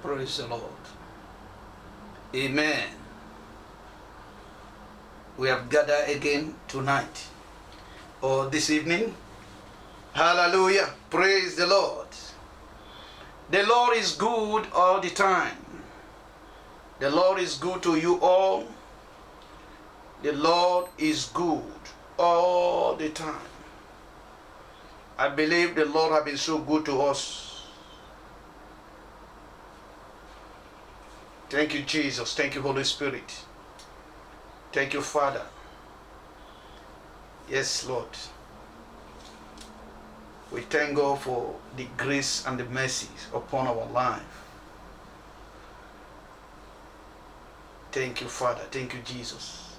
Praise the Lord. Amen. We have gathered again tonight or this evening. Hallelujah. Praise the Lord. The Lord is good all the time. The Lord is good to you all. The Lord is good all the time. I believe the Lord has been so good to us. Thank you, Jesus. Thank you, Holy Spirit. Thank you, Father. Yes, Lord. We thank God for the grace and the mercies upon our life. Thank you, Father. Thank you, Jesus.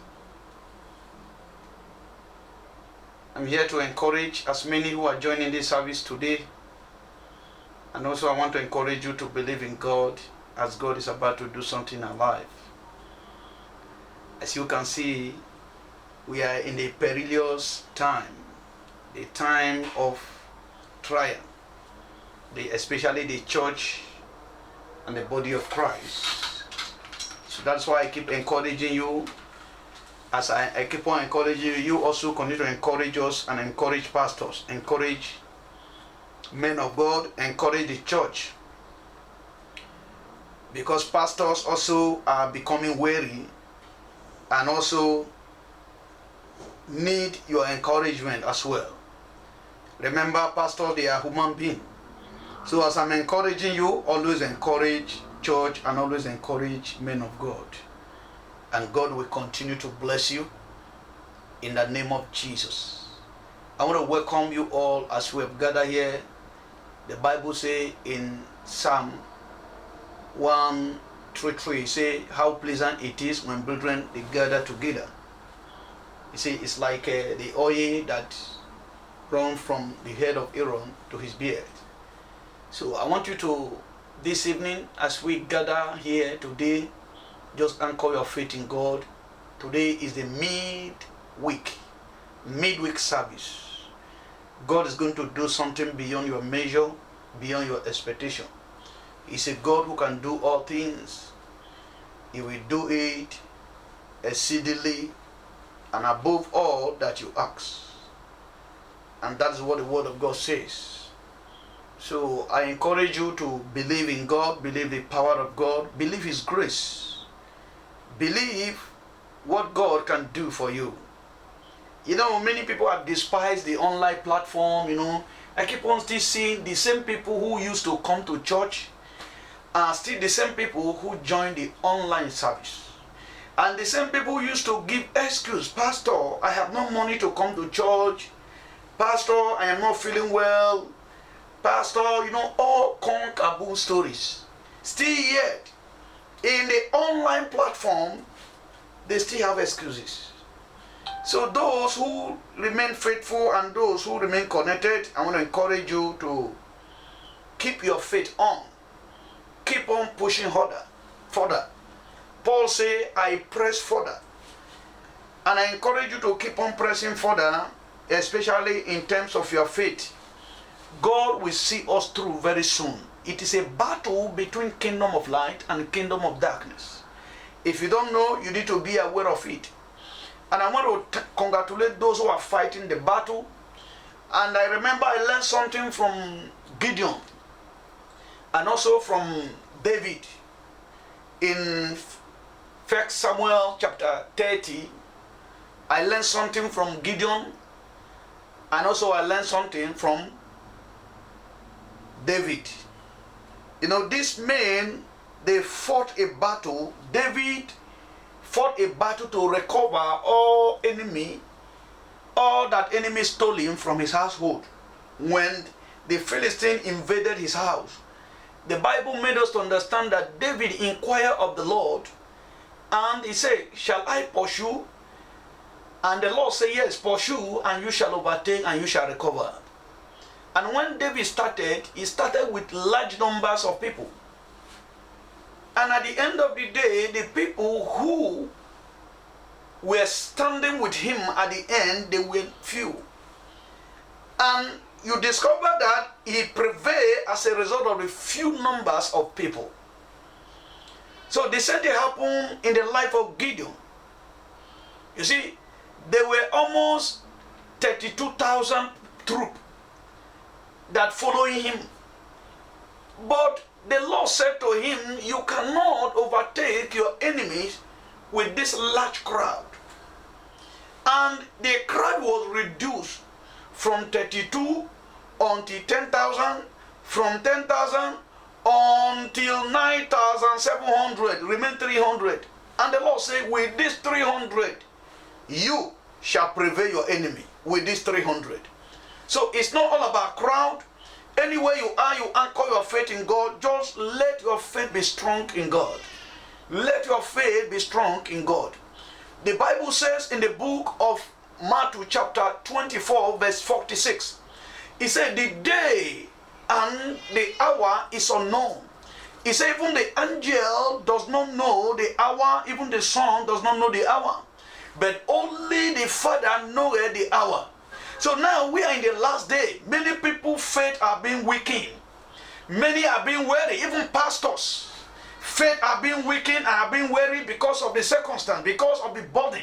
I'm here to encourage as many who are joining this service today. And also I want to encourage you to believe in God as God is about to do something in our life. As you can see, we are in a perilous time, the time of trial, especially the church and the body of Christ. So that's why I keep encouraging you. As I keep on encouraging you, you also continue to encourage us and encourage pastors, encourage men of God, encourage the church. Because pastors also are becoming weary and also need your encouragement as well. Remember, pastors, they are human beings. So as I'm encouraging you, always encourage church and always encourage men of God. And God will continue to bless you in the name of Jesus. I want to welcome you all as we have gathered here. The Bible says in Psalm 133, say how pleasant it is when brethren they gather together. You see, it's like the oil that runs from the head of Aaron to his beard. So I want you to, this evening, as we gather here today, just anchor your faith in God. Today is the midweek service. God is going to do something beyond your measure, beyond your expectation. He's a God who can do all things. He will do it exceedingly and above all that you ask. And that's what the Word of God says. So I encourage you to believe in God, believe the power of God, believe His grace. Believe what God can do for you. You know, many people have despised the online platform, I keep on still seeing the same people who used to come to church are still the same people who join the online service. And the same people used to give excuse, Pastor, I have no money to come to church. Pastor, I am not feeling well. Pastor, all con stories. Still yet, in the online platform, they still have excuses. So those who remain faithful and those who remain connected, I want to encourage you to keep your faith on. Keep on pushing further. Paul say, I press further. And I encourage you to keep on pressing further, especially in terms of your faith. God will see us through very soon. It is a battle between kingdom of light and kingdom of darkness. If you don't know, you need to be aware of it. And I want to congratulate those who are fighting the battle. And I remember I learned something from Gideon and also from David in 1 Samuel chapter 30. I learned something from Gideon and also I learned something from David. These men, they fought a battle. David fought a battle to recover all that enemy stole him from his household when the Philistine invaded his house. The Bible made us to understand that David inquired of the Lord and he said, shall I pursue? And the Lord said, yes, pursue and you shall overtake and you shall recover. And when David started, he started with large numbers of people. And at the end of the day, the people who were standing with him at the end, they were few. And you discover that he prevailed as a result of the few numbers of people. So the same thing happened in the life of Gideon. You see, there were almost 32,000 troops that following him. But the Lord said to him, you cannot overtake your enemies with this large crowd. And the crowd was reduced from 32 until 10,000, from 10,000 until 9,700, remain 300. And the Lord said, with this 300, you shall prevail your enemy with this 300. So it's not all about crowd. Anywhere you are, you anchor your faith in God. Just let your faith be strong in God. Let your faith be strong in God. The Bible says in the book of Matthew chapter 24 verse 46, it said the day and the hour is unknown. It said even the angel does not know the hour, even the Son does not know the hour, but only the Father knoweth the hour. So now we are in the last day. Many people's faith are being weakened. Many are being weary, even pastors. Faith are being weakened and are being weary because of the circumstance, because of the burden,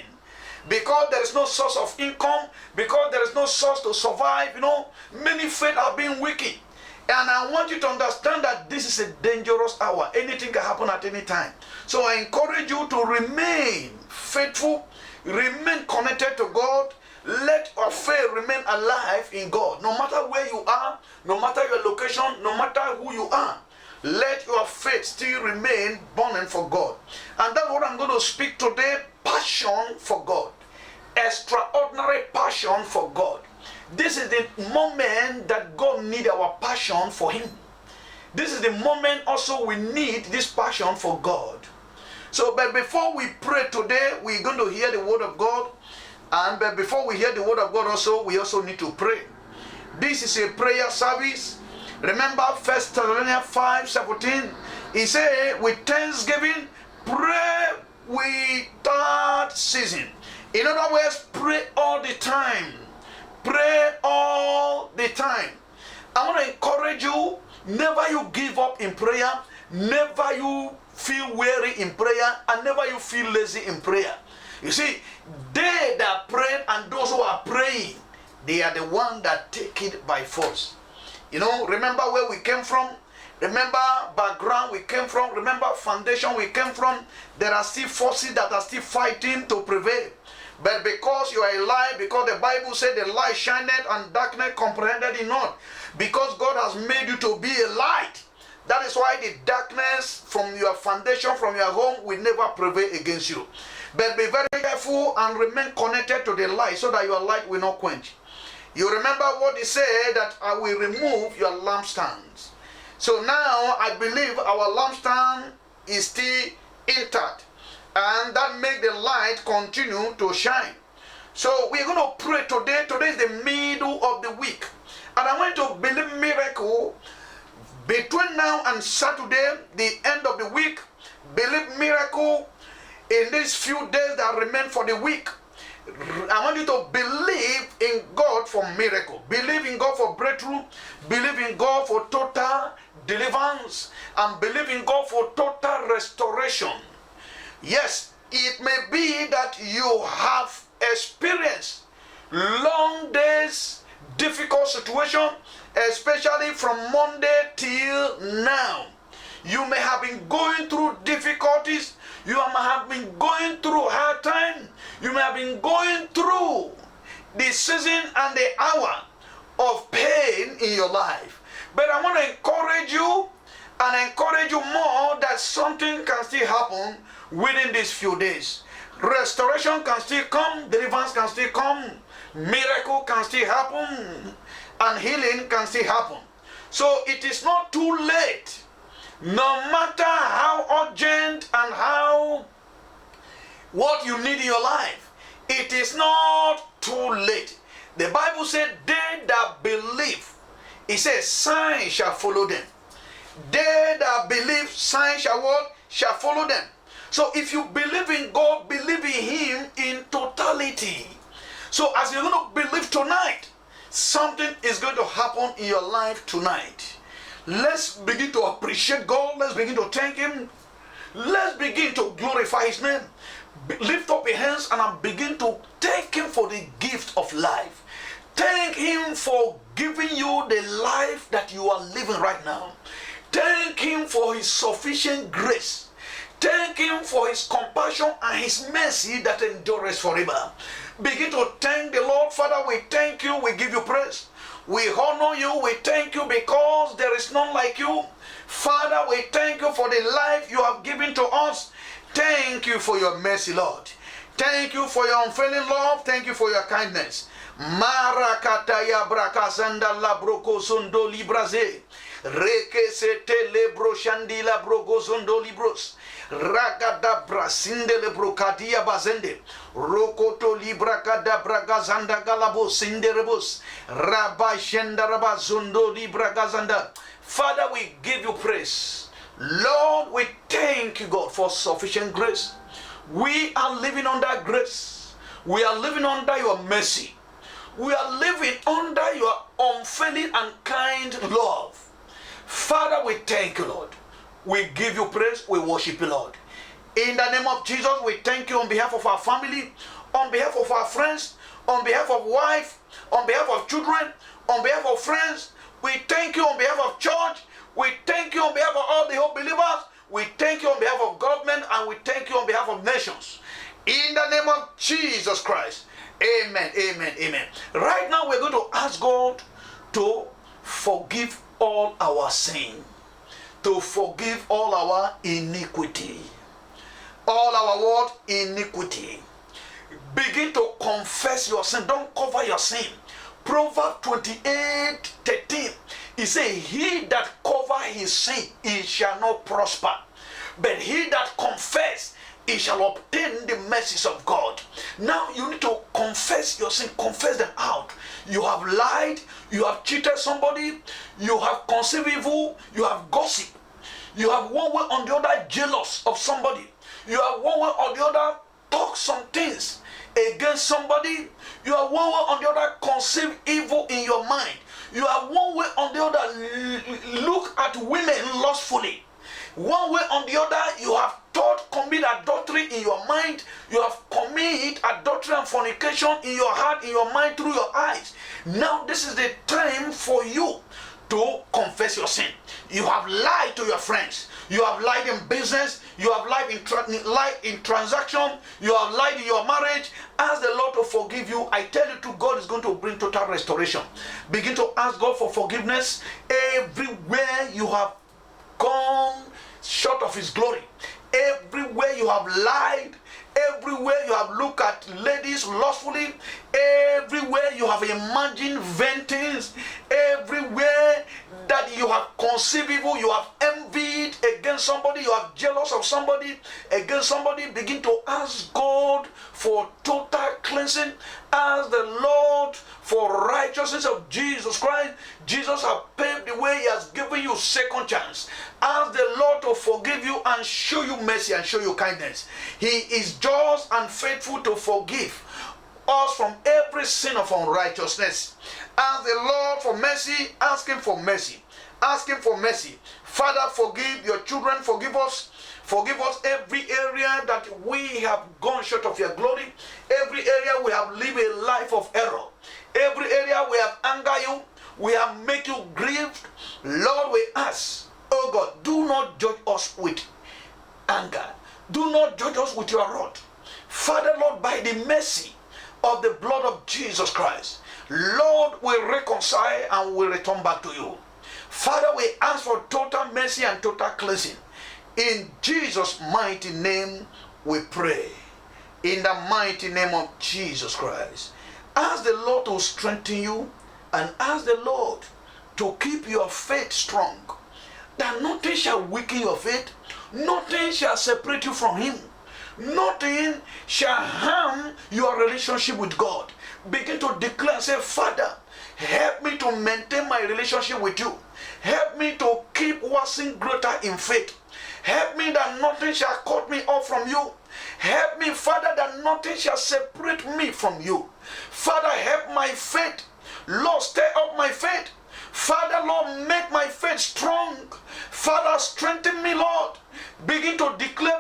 because there is no source of income, because there is no source to survive. You know, many faith are being weakened. And I want you to understand that this is a dangerous hour. Anything can happen at any time. So I encourage you to remain faithful, remain connected to God. Let your faith remain alive in God. No matter where you are, no matter your location, no matter who you are, let your faith still remain burning for God. And that's what I'm going to speak today. Passion for God. Extraordinary passion for God. This is the moment that God needs our passion for Him. This is the moment also we need this passion for God. So, but before we pray today, we're going to hear the word of God. And but before we hear the word of God also, we also need to pray. This is a prayer service. Remember 1 Thessalonians 5:17. He said, with thanksgiving, pray without ceasing. In other words, pray all the time. Pray all the time. I want to encourage you, never you give up in prayer, never you feel weary in prayer, and never you feel lazy in prayer. You see, they that pray and those who are praying, they are the ones that take it by force. You know, remember where we came from? Remember background we came from? Remember foundation we came from? There are still forces that are still fighting to prevail. But because you are alive, because the Bible said the light shineth and darkness comprehended it not. Because God has made you to be a light. That is why the darkness from your foundation, from your home, will never prevail against you. But be very careful and remain connected to the light so that your light will not quench. You remember what he said, that I will remove your lampstands. So now I believe our lampstand is still intact. And that makes the light continue to shine. So we're going to pray today. Today is the middle of the week. And I want to believe miracle between now and Saturday, the end of the week. Believe miracle in these few days that remain for the week. I want you to believe in God for miracle. Believe in God for breakthrough. Believe in God for total deliverance. And believe in God for total restoration. Yes, it may be that you have experienced long days, difficult situation, especially from Monday till now. You may have been going through difficulties. You may have been going through hard time. You may have been going through the season and the hour of pain in your life. But I want to encourage you and encourage you more that something can still happen within these few days. Restoration can still come, deliverance can still come, miracle can still happen, and healing can still happen. So it is not too late. No matter how urgent and how what you need in your life, it is not too late. The Bible said, they that believe, it says, signs shall follow them. They that believe, signs shall what? Shall follow them. So if you believe in God, believe in Him in totality. So as you're going to believe tonight, something is going to happen in your life tonight. Let's begin to appreciate God. Let's begin to thank Him. Let's begin to glorify his name. Lift up your hands and begin to thank him for the gift of life. Thank him for giving you the life that you are living right now. Thank him for his sufficient grace. Thank him for his compassion and his mercy that endures forever. Begin to thank the Lord. Father, we thank you. We give you praise. We honor you. We thank you because there is none like you. Father, we thank you for the life you have given to us. Thank you for your mercy, Lord. Thank you for your unfailing love. Thank you for your kindness. Marakataya brakazanda la broko zondo libraze. Reke sete lebro shandila brogo zondo libros. Ragada brasinde lebro kadia bazende. Rokoto libra kada bragazanda galabo sinderebus. Rabba shendaraba zondo libra gazanda. Father, we give you praise. Lord, we thank you, God, for sufficient grace. We are living under grace. We are living under your mercy. We are living under your unfailing and kind love. Father, we thank you, Lord. We give you praise. We worship you, Lord. In the name of Jesus, we thank you on behalf of our family, on behalf of our friends, on behalf of wife, on behalf of children, on behalf of friends. We thank you on behalf of church. We thank you on behalf of all the whole believers. We thank you on behalf of government, and we thank you on behalf of nations. In the name of Jesus Christ. Amen, amen, amen. Right now we're going to ask God to forgive all our sin, to forgive all our iniquity, all our what? Iniquity. Begin to confess your sin. Don't cover your sin. Proverbs 28:13. He says, he that cover his sin, he shall not prosper. But he that confess, he shall obtain the mercies of God. Now you need to confess your sin. Confess them out. You have lied. You have cheated somebody. You have conceived evil. You have gossip. You have one way or the other jealous of somebody. You have one way or the other talk some things against somebody. You have one way or the other conceive evil in your mind. You have one way or the other look at women lustfully. One way or the other, you have thought commit adultery in your mind. You have committed adultery and fornication in your heart, in your mind, through your eyes. Now this is the time for you to confess your sin. You have lied to your friends. You have lied in business. You have lied in transaction. You have lied in your marriage. Ask the Lord to forgive you. I tell you, God is going to bring total restoration. Begin to ask God for forgiveness. Everywhere you have gone short of his glory, everywhere you have lied, everywhere you have looked at ladies lustfully, everywhere you have imagined vain things, everywhere that you have conceived evil, you have envied against somebody, you have jealous of somebody, against somebody, begin to ask God for total cleansing. Ask the Lord for righteousness of Jesus Christ. Jesus has paved the way. He has given you second chance. Ask the Lord to forgive you and show you mercy and show you kindness. He is just and faithful to forgive us from every sin of unrighteousness. Ask the Lord for mercy. Ask him for mercy. Ask him for mercy. Father, forgive your children. Forgive us. Forgive us every area that we have gone short of your glory. Every area we have lived a life of error. Every area we have angered you. We have made you grieved. Lord, we ask, oh God, do not judge us with anger. Do not judge us with your wrath. Father, Lord, by the mercy of the blood of Jesus Christ, Lord, we reconcile and we return back to you. Father, we ask for total mercy and total cleansing. In Jesus' mighty name we pray. In the mighty name of Jesus Christ. Ask the Lord to strengthen you and ask the Lord to keep your faith strong. That nothing shall weaken your faith. Nothing shall separate you from him. Nothing shall harm your relationship with God. Begin to declare and say, Father, help me to maintain my relationship with you. Help me to keep waxing greater in faith. Help me that nothing shall cut me off from you. Help me, Father, that nothing shall separate me from you. Father, help my faith. Lord, stir up my faith. Father, Lord, make my faith strong. Father, strengthen me, Lord. Begin to declare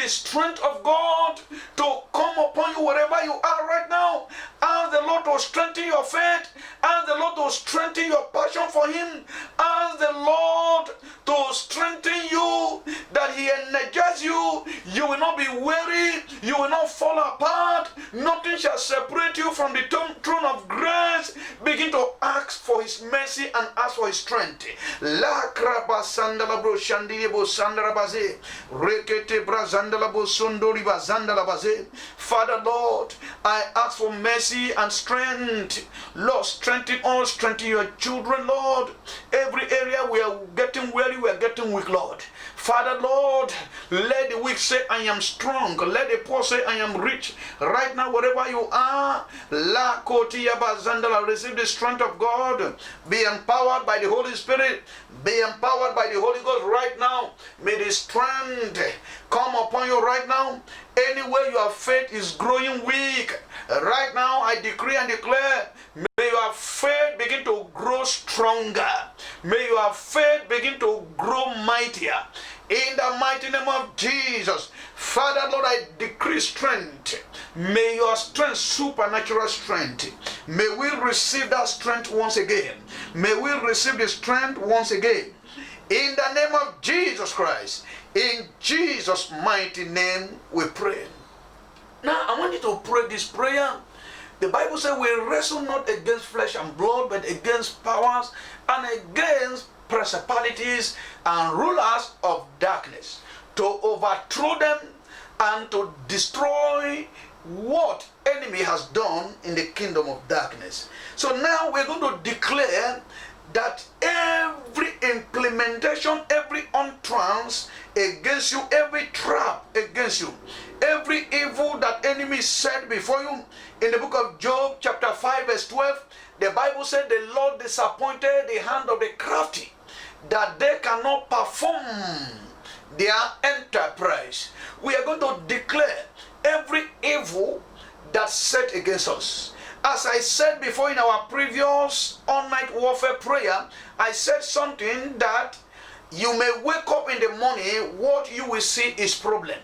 the strength of God to come upon you wherever you are right now. Ask the Lord to strengthen your faith. Ask the Lord to strengthen your passion for Him. Ask the Lord to strengthen you, that He energizes you. You will not be weary. You will not fall apart. Nothing shall separate you from the throne of grace. Begin to ask for His mercy and ask for His strength. La kraba sandala bro shandiri bo sandala baze rekete brazandala bo sondori bazandala baze. Father Lord, I ask for mercy and strength. Lord, strengthen us, strengthen your children, Lord. Every area we are getting weary, we are getting weak, Lord. Father Lord, let the weak say I am strong. Let the poor say I am rich. Right now, wherever you are, La Kotiya Bazandala, receive the strength of God. Be empowered by the Holy Spirit. Be empowered by the Holy Ghost right now. May the strength come upon you right now. Anywhere your faith is growing weak, right now I decree and declare, may your faith begin to grow stronger. May your faith begin to grow mightier. In the mighty name of Jesus, Father Lord, I decree strength. May your strength, supernatural strength, may we receive that strength once again. May we receive the strength once again. In the name of Jesus Christ, in Jesus' mighty name we pray. Now I want you to pray this prayer. The Bible says we wrestle not against flesh and blood, but against powers and against principalities and rulers of darkness, to overthrow them and to destroy what enemy has done in the kingdom of darkness. So now we're going to declare that every implementation, every entrance against you, every trap against you, every evil that enemy set before you, in the book of Job chapter 5 verse 12, the Bible said the Lord disappointed the hand of the crafty, that they cannot perform their enterprise. We are going to declare every evil that's set against us. As I said before in our previous all-night warfare prayer, I said something that you may wake up in the morning, what you will see is problem.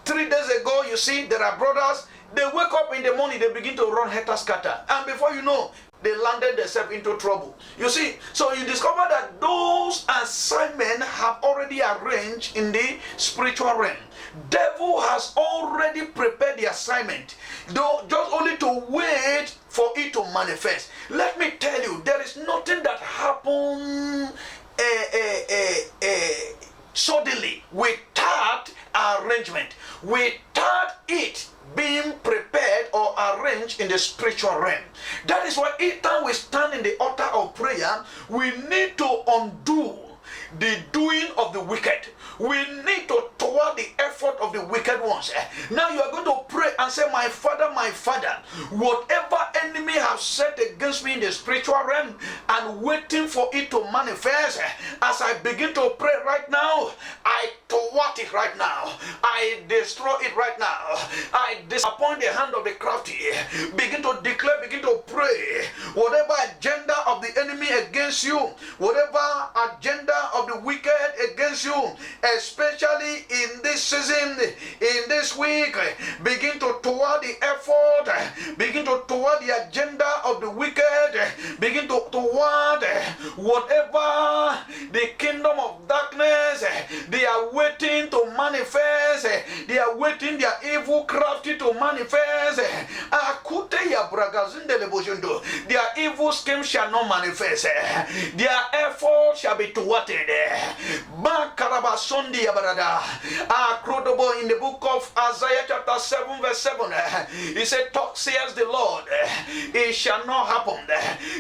3 days ago, you see, there are brothers, they wake up in the morning, they begin to run helter-skelter. And before you know, they landed themselves into trouble. You see, so you discover that those assignments have already arranged in the spiritual realm. Devil has already prepared the assignment, though just only to wait for it to manifest. Let me tell you, there is nothing that happens suddenly without arrangement, without it being prepared or arranged in the spiritual realm. That is why each time we stand in the altar of prayer, we need to undo the doing of the wicked. We need to thwart the effort of the wicked ones. Now you are going to pray and say, my Father, whatever enemy have set against me in the spiritual realm and waiting for it to manifest, as I begin to pray right now, I thwart it right now. I destroy it right now. I disappoint the hand of the crafty. Begin to declare, begin to pray. Whatever agenda of the enemy against you, whatever agenda of the wicked against you, especially in this season, in this week, begin to thwart the effort, begin to thwart the agenda of the wicked, begin to thwart whatever the kingdom of darkness, they are waiting to manifest, they are waiting their evil crafty to manifest. Their evil scheme shall not manifest, their effort shall be thwarted. In the book of Isaiah chapter 7 verse 7, he said, "Thus says the Lord, it shall not happen.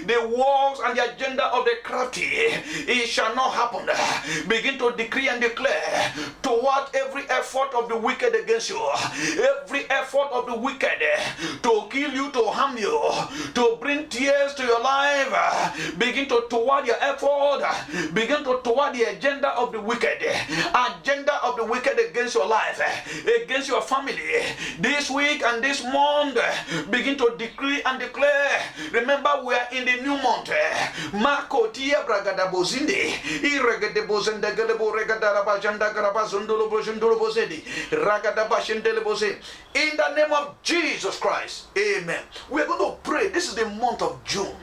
The works and the agenda of the crafty, it shall not happen." Begin to decree and declare toward every effort of the wicked against you, every effort of the wicked to kill you, to to harm you, to bring tears to your life, begin to toward your effort, begin to toward the agenda of the wicked, against your life, against your family. This week and this month, begin to decree and declare. Remember, we are in the new month. Marco tia bragada bozinde, irregade bozenda galebo regada bajanda garabazundolo bojundolo bozedi, ragada bashendele boze. In the name of Jesus Christ, amen. We are going to pray. This is the month of June.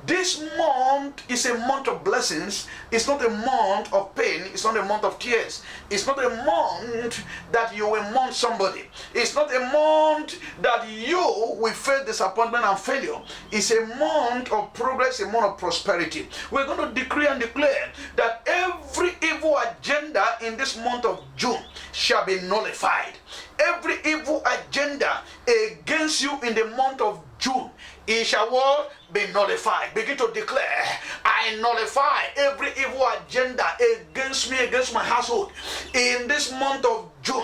This month is a month of blessings. It's not a month of pain. It's not a month of tears. It's not a month that you will mourn somebody. It's not a month that you will face disappointment and failure. It's a month of progress, a month of prosperity. We're going to decree and declare that every evil agenda in this month of June shall be nullified. Every evil agenda against you in the month of June, it shall what? Be nullified. Begin to declare, I nullify every evil agenda against me, against my household in this month of June.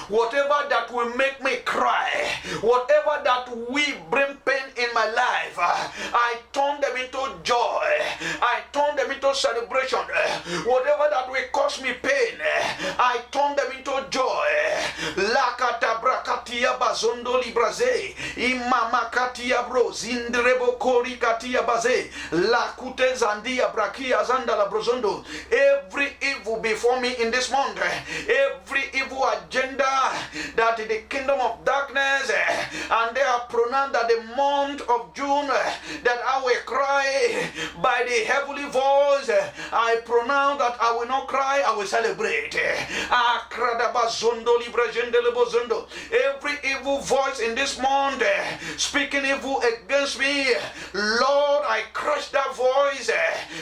Whatever that will make me cry, whatever that will bring pain in my life, I turn them into joy. I turn them into celebration. Whatever that will cause me pain, I turn them into joy. Lakata brakatia bazondo libraze, imama katia bro zindrebo kori katia baze, lakute zandia brakia zanda la brozondo. Every evil before me in this month, every evil agenda that in the kingdom of darkness, and they are pronounced that the month of June that I will cry by the heavenly voice. I pronounce that I will not cry, I will celebrate. Every evil voice in this month speaking evil against me, Lord, I crush that voice.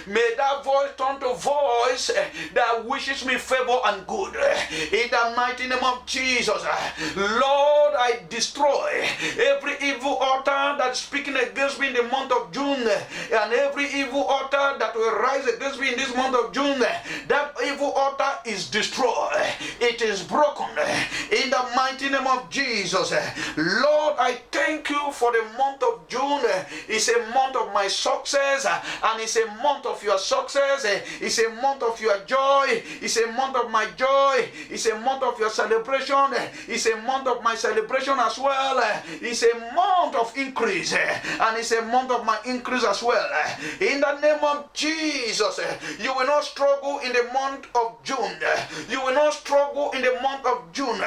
May that voice turn to voice that wishes me favor and good. In the mighty name of Jesus, Lord, I destroy every evil altar that's speaking against me in the month of June, and every evil altar that will rise against me in this month of June. That evil altar is destroyed. It is broken in the mighty name of Jesus. Lord, I thank you for the month of June. It's a month of my success, and it's a month of your success. It's a month of your joy. It's a month of my joy. It's a month of your celebration. It's a month of my celebration as well. It's a month of increase, and it's a month of my increase as well. In the name of Jesus, you will not struggle in the month of June. You will not struggle in the month of June.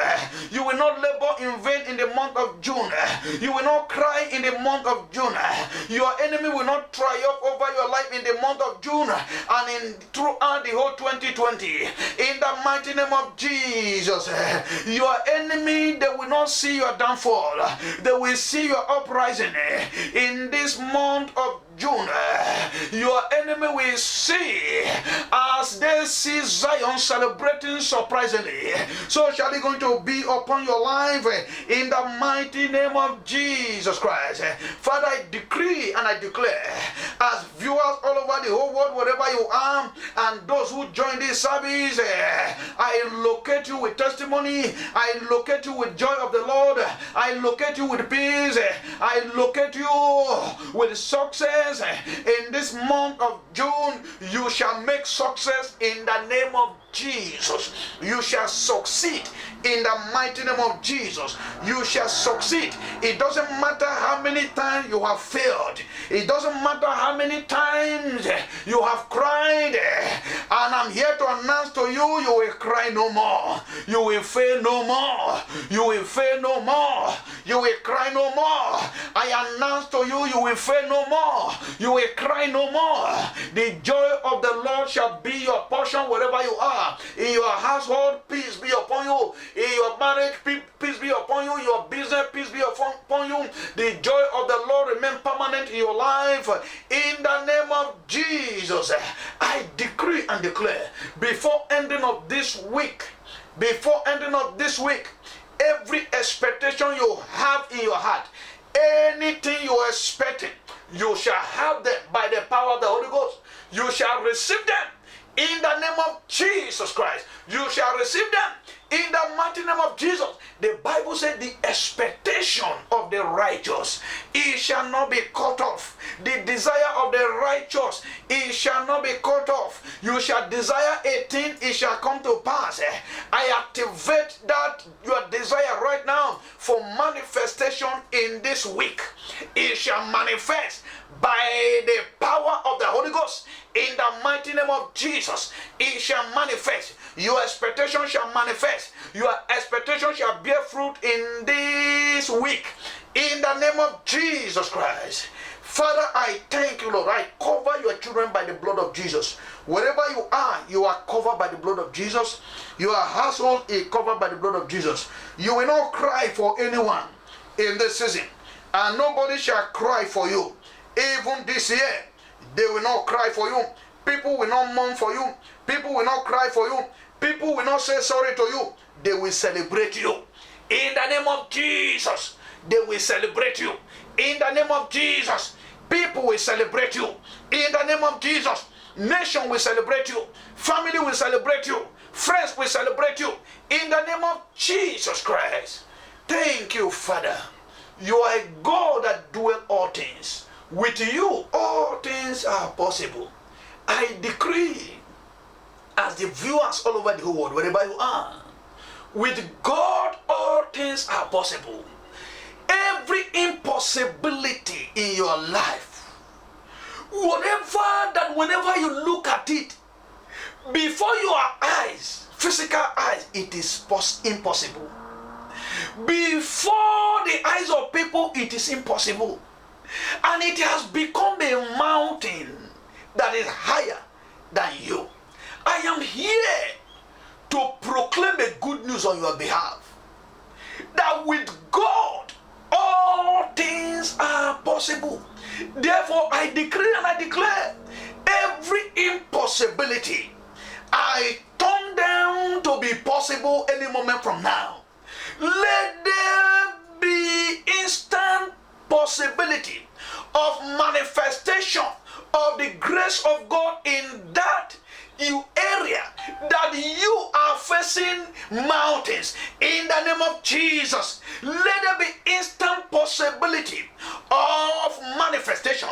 You will not labor in vain in the month of June. You will not cry in the month of June. Your enemy will not triumph over your life in the month of June and throughout the whole 2020. In the mighty name of Jesus, your enemy, they will not see your downfall. They will see your uprising in this month of June. Your enemy will see as they see Zion celebrating surprisingly. So shall it going to be upon your life in the mighty name of Jesus Christ. Father, I decree and I declare, as viewers all over the whole world, wherever you are, and those who join this service, I locate you with testimony. I locate you with joy of the Lord. I locate you with peace. I locate you with success. In this month of June, you shall make success in the name of Jesus. You shall succeed in the mighty name of Jesus. You shall succeed. It doesn't matter how many times you have failed. It doesn't matter how many times you have cried. And I'm here to announce to you, you will cry no more. You will fail no more. You will fail no more. You will cry no more. I announce to you, you will fail no more. You will cry no more. The joy of the Lord shall be your portion wherever you are. In your household, peace be upon you. In your marriage, peace be upon you. Your business, peace be upon you. The joy of the Lord remain permanent in your life. In the name of Jesus, I decree and declare, before ending of this week, every expectation you have in your heart, anything you are expecting, you shall have them by the power of the Holy Ghost. You shall receive them in the name of Jesus Christ. You shall receive them In the mighty name of Jesus, the Bible said the expectation of the righteous, it shall not be cut off. The desire of the righteous, it shall not be cut off. You shall desire a thing, it shall come to pass. I activate that your desire right now for manifestation in this week. It shall manifest by the power of the Holy Ghost. In the mighty name of Jesus, it shall manifest. Your expectation shall manifest. Your expectation shall bear fruit in this week. In the name of Jesus Christ. Father, I thank you, Lord. I cover your children by the blood of Jesus. Wherever you are covered by the blood of Jesus. Your household is covered by the blood of Jesus. You will not cry for anyone in this season, and nobody shall cry for you. Even this year, they will not cry for you. People will not mourn for you. People will not cry for you. People will not say sorry to you. They will celebrate you. In the name of Jesus, they will celebrate you. In the name of Jesus, people will celebrate you. In the name of Jesus, nation will celebrate you. Family will celebrate you. Friends will celebrate you. In the name of Jesus Christ. Thank you, Father. You are a God that doeth all things. With you, all things are possible. I decree, as the viewers all over the whole world, wherever you are, with God, all things are possible. Every impossibility in your life, whenever you look at it, before your eyes, physical eyes, it is impossible. Before the eyes of people, it is impossible. And it has become a mountain that is higher than you. I am here to proclaim a good news on your behalf. That with God, all things are possible. Therefore, I decree and I declare every impossibility, I turn them to be possible any moment from now. Let there be instant possibility of manifestation of the grace of God in that area that you are facing mountains. In the name of Jesus, let there be instant possibility of manifestation,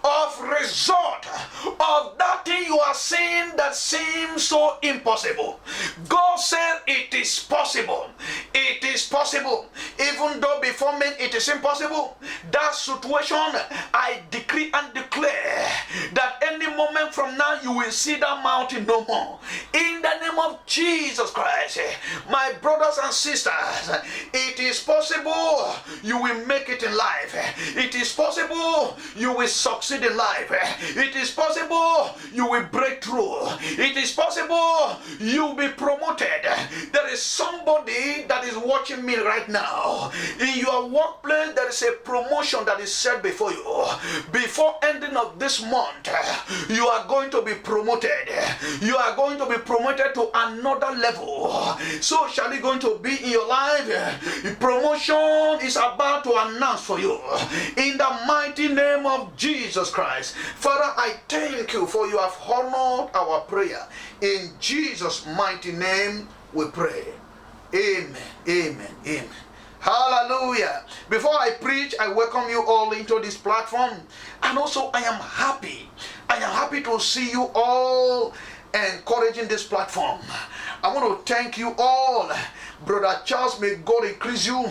of result of that thing you are seeing that seems so impossible. God said it is possible. It is possible. Even though before men it is impossible, that situation, I decree and declare that any moment from now you will see that mountain no more. In the name of Jesus Christ, my brothers and sisters, it is possible you will make it in life. It is possible you will succeed in life. It is possible you will break through. It is possible you will be promoted. There is somebody that is watching me right now. In your workplace, there is a promotion that is set before you. Before ending of this month, you are going to be promoted. You are going to be promoted to another level. So shall it going to be in your life. Promotion is about to announce for you. In the mighty name of Jesus Christ. Father, I thank you for you have honored our prayer. In Jesus' mighty name we pray. Amen. Amen. Amen. Hallelujah. Before I preach, I welcome you all into this platform. And also I am happy. I am happy to see you all encouraging this platform. I want to thank you all. Brother Charles, may God increase you.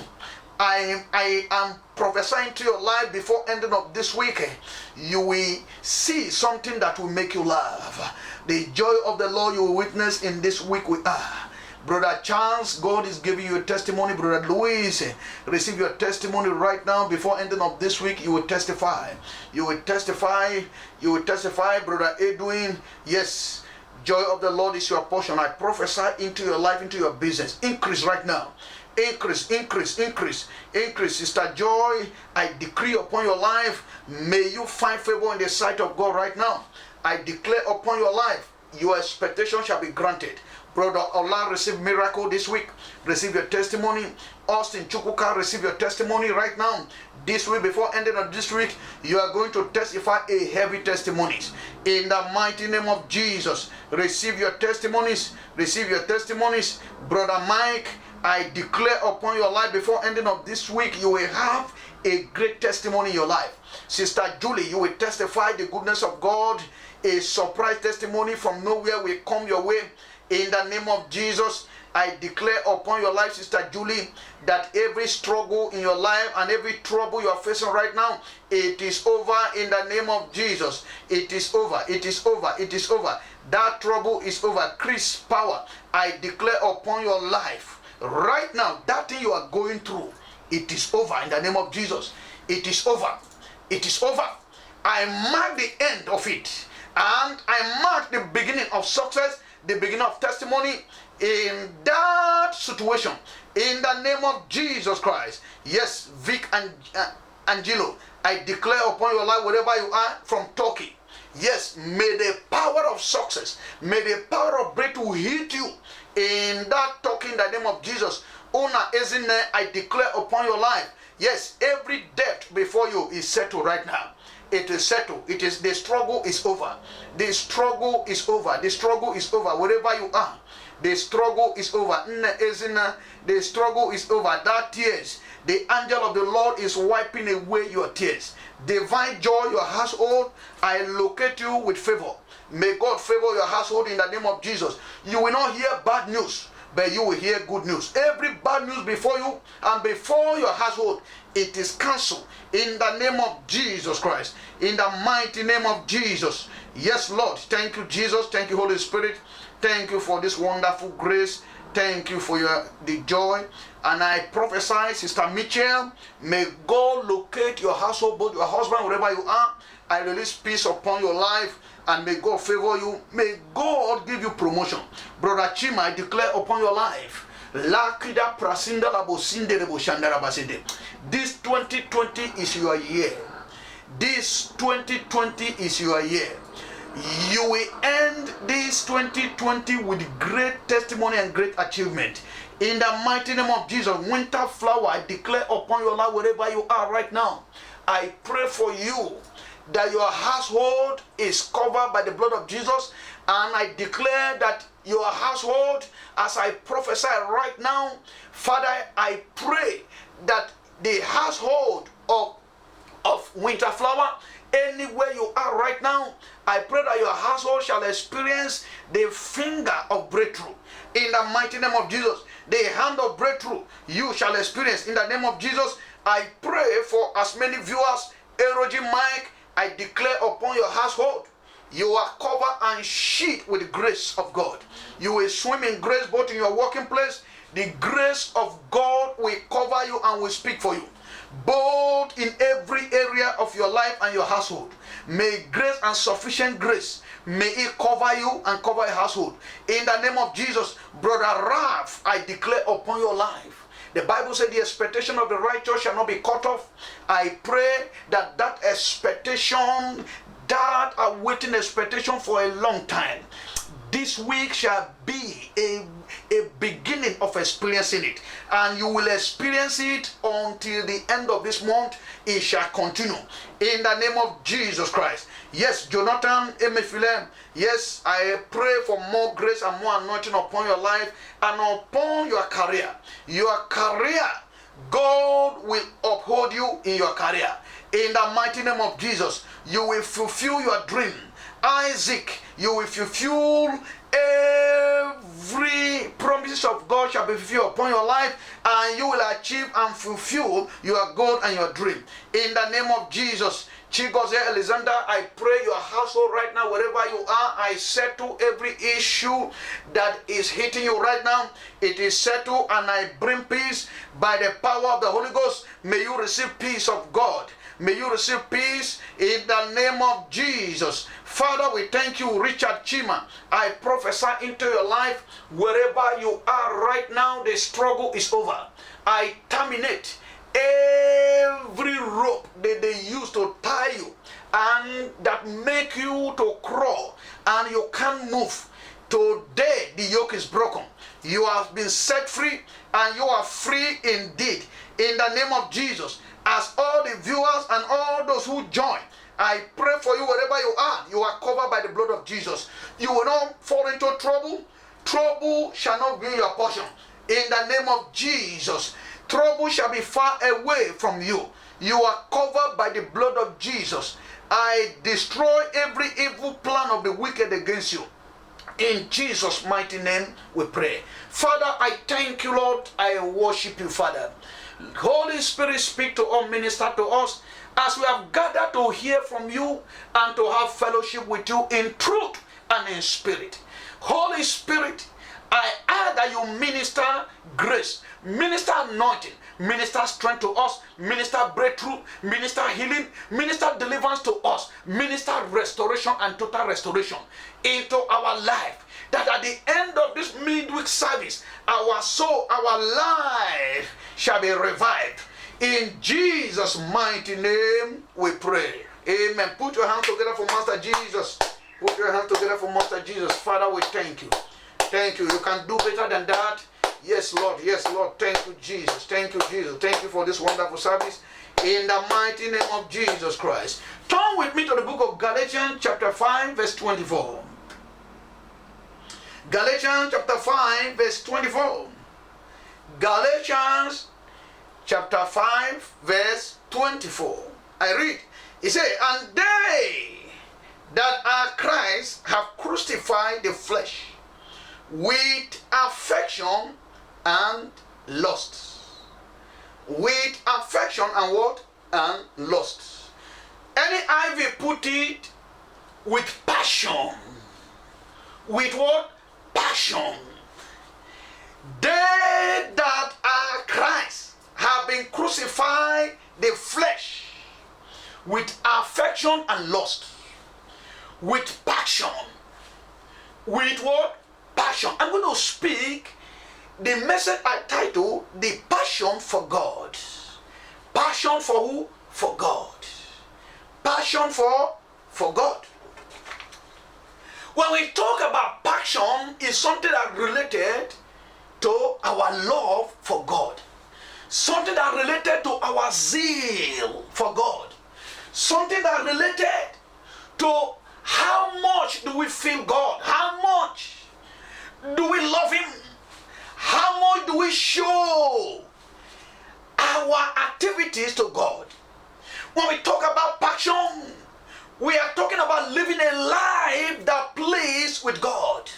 I am prophesying to your life before ending of this week. You will see something that will make you laugh. The joy of the Lord you will witness in this week we are. Brother Charles, God is giving you a testimony. Brother Louis, receive your testimony right now. Before ending of this week, you will testify. You will testify. You will testify. Brother Edwin, yes, joy of the Lord is your portion. I prophesy into your life, into your business. Increase right now. Increase, increase, increase, increase. Sister Joy, I decree upon your life, may you find favor in the sight of God right now. I declare upon your life, your expectation shall be granted. Brother Allah, receive miracle this week. Receive your testimony. Austin Chukwuka, receive your testimony right now. This week, before ending of this week, you are going to testify a heavy testimonies. In the mighty name of Jesus, receive your testimonies. Receive your testimonies. Brother Mike, I declare upon your life before ending of this week, you will have a great testimony in your life. Sister Julie, you will testify the goodness of God. A surprise testimony from nowhere will come your way. In the name of Jesus, I declare upon your life, Sister Julie, that every struggle in your life and every trouble you are facing right now, it is over in the name of Jesus. It is over. It is over. It is over. That trouble is over. Chris Power, I declare upon your life right now, that thing you are going through, it is over in the name of Jesus. It is over. It is over. I mark the end of it, and I mark the beginning of success, the beginning of testimony in that situation, in the name of Jesus Christ. Yes, Vic and Angelo, I declare upon your life, wherever you are, from Turkey, yes, may the power of success, may the power of breakthrough hit you in that Turkey in the name of Jesus. Una Ezine, I declare upon your life, yes, every debt before you is settled right now. It is settled. It is, the struggle is over. The struggle is over. The struggle is over. Wherever you are, the struggle is over. The struggle is over. That tears, the angel of the Lord is wiping away your tears. Divine joy, your household, I locate you with favor. May God favor your household in the name of Jesus. You will not hear bad news, but you will hear good news. Every bad news before you and before your household, it is cancelled in the name of Jesus Christ. In the mighty name of Jesus. Yes, Lord. Thank you, Jesus. Thank you, Holy Spirit. Thank you for this wonderful grace. Thank you for the joy. And I prophesy, Sister Mitchell, may God locate your household, both your husband, wherever you are. I release peace upon your life, and may God favor you. May God give you promotion. Brother Chima, I declare upon your life, this 2020 is your year. This 2020 is your year. You will end this 2020 with great testimony and great achievement. In the mighty name of Jesus, Winter Flower, I declare upon your life, wherever you are right now, I pray for you that your household is covered by the blood of Jesus, and I declare that your household, as I prophesy right now, Father, I pray that the household of Winter Flower, anywhere you are right now, I pray that your household shall experience the finger of breakthrough. In the mighty name of Jesus, the hand of breakthrough you shall experience in the name of Jesus. I pray for as many viewers, Eroji Mike, I declare upon your household, you are covered and sheathed with the grace of God. You will swim in grace both in your working place. The grace of God will cover you and will speak for you, both in every area of your life and your household. May grace and sufficient grace, may it cover you and cover your household. In the name of Jesus, Brother Ralph, I declare upon your life, the Bible said the expectation of the righteous shall not be cut off. I pray that that expectation, that awaiting expectation for a long time, this week shall be a beginning of experiencing it, and you will experience it until the end of this month. It shall continue in the name of Jesus Christ. Yes, Jonathan Emefiele, yes, I pray for more grace and more anointing upon your life and upon your career. Your career, God will uphold you in your career. In the mighty name of Jesus, you will fulfill your dream. Isaac, you will fulfill every promises of God shall be fulfilled upon your life, and you will achieve and fulfill your goal and your dream. In the name of Jesus, Chigozie Alexander, I pray your household right now, wherever you are, I settle every issue that is hitting you right now. It is settled, and I bring peace by the power of the Holy Ghost. May you receive peace of God. May you receive peace in the name of Jesus. Father, we thank you, Richard Chima. I prophesy into your life, wherever you are right now, the struggle is over. I terminate every rope that they use to tie you and that make you to crawl and you can't move, today the yoke is broken. You have been set free and you are free indeed. In the name of Jesus, as all the viewers and all those who join, I pray for you wherever you are. You are covered by the blood of Jesus. You will not fall into trouble. Trouble shall not be your portion. In the name of Jesus, trouble shall be far away from you. You are covered by the blood of Jesus. I destroy every evil plan of the wicked against you. In Jesus' mighty name we pray. Father, I thank you, Lord. I worship you, Father. Holy Spirit, speak to us, minister to us, as we have gathered to hear from you and to have fellowship with you in truth and in spirit. Holy Spirit, I ask that you minister grace, minister anointing, minister strength to us, minister breakthrough, minister healing, minister deliverance to us, minister restoration and total restoration into our life. That at the end of this midweek service, our soul, our life shall be revived. In Jesus' mighty name we pray. Amen. Put your hands together for Master Jesus. Put your hands together for Master Jesus. Father, we thank you. Thank you. You can do better than that. Yes, Lord. Yes, Lord. Thank you, Jesus. Thank you, Jesus. Thank you for this wonderful service. In the mighty name of Jesus Christ. Turn with me to the book of Galatians chapter 5 verse 24. Galatians chapter 5 verse 24. Galatians chapter 5 verse 24. I read. It says, and they that are Christ have crucified the flesh with affection and lust. With affection and what? And lust. NIV put it with passion. With what? Passion. They that are Christ have been crucified the flesh with affection and lust. With passion. With what? Passion. I'm going to speak the message I title The Passion for God. Passion for who? For God. Passion for God. When we talk about passion, it's something that related to our love for God. Something that related to our zeal for God. Something that related to how much do we feel God? How much do we love Him? How much do we show our activities to God? When we talk about passion, we are talking about living a life that pleases with God.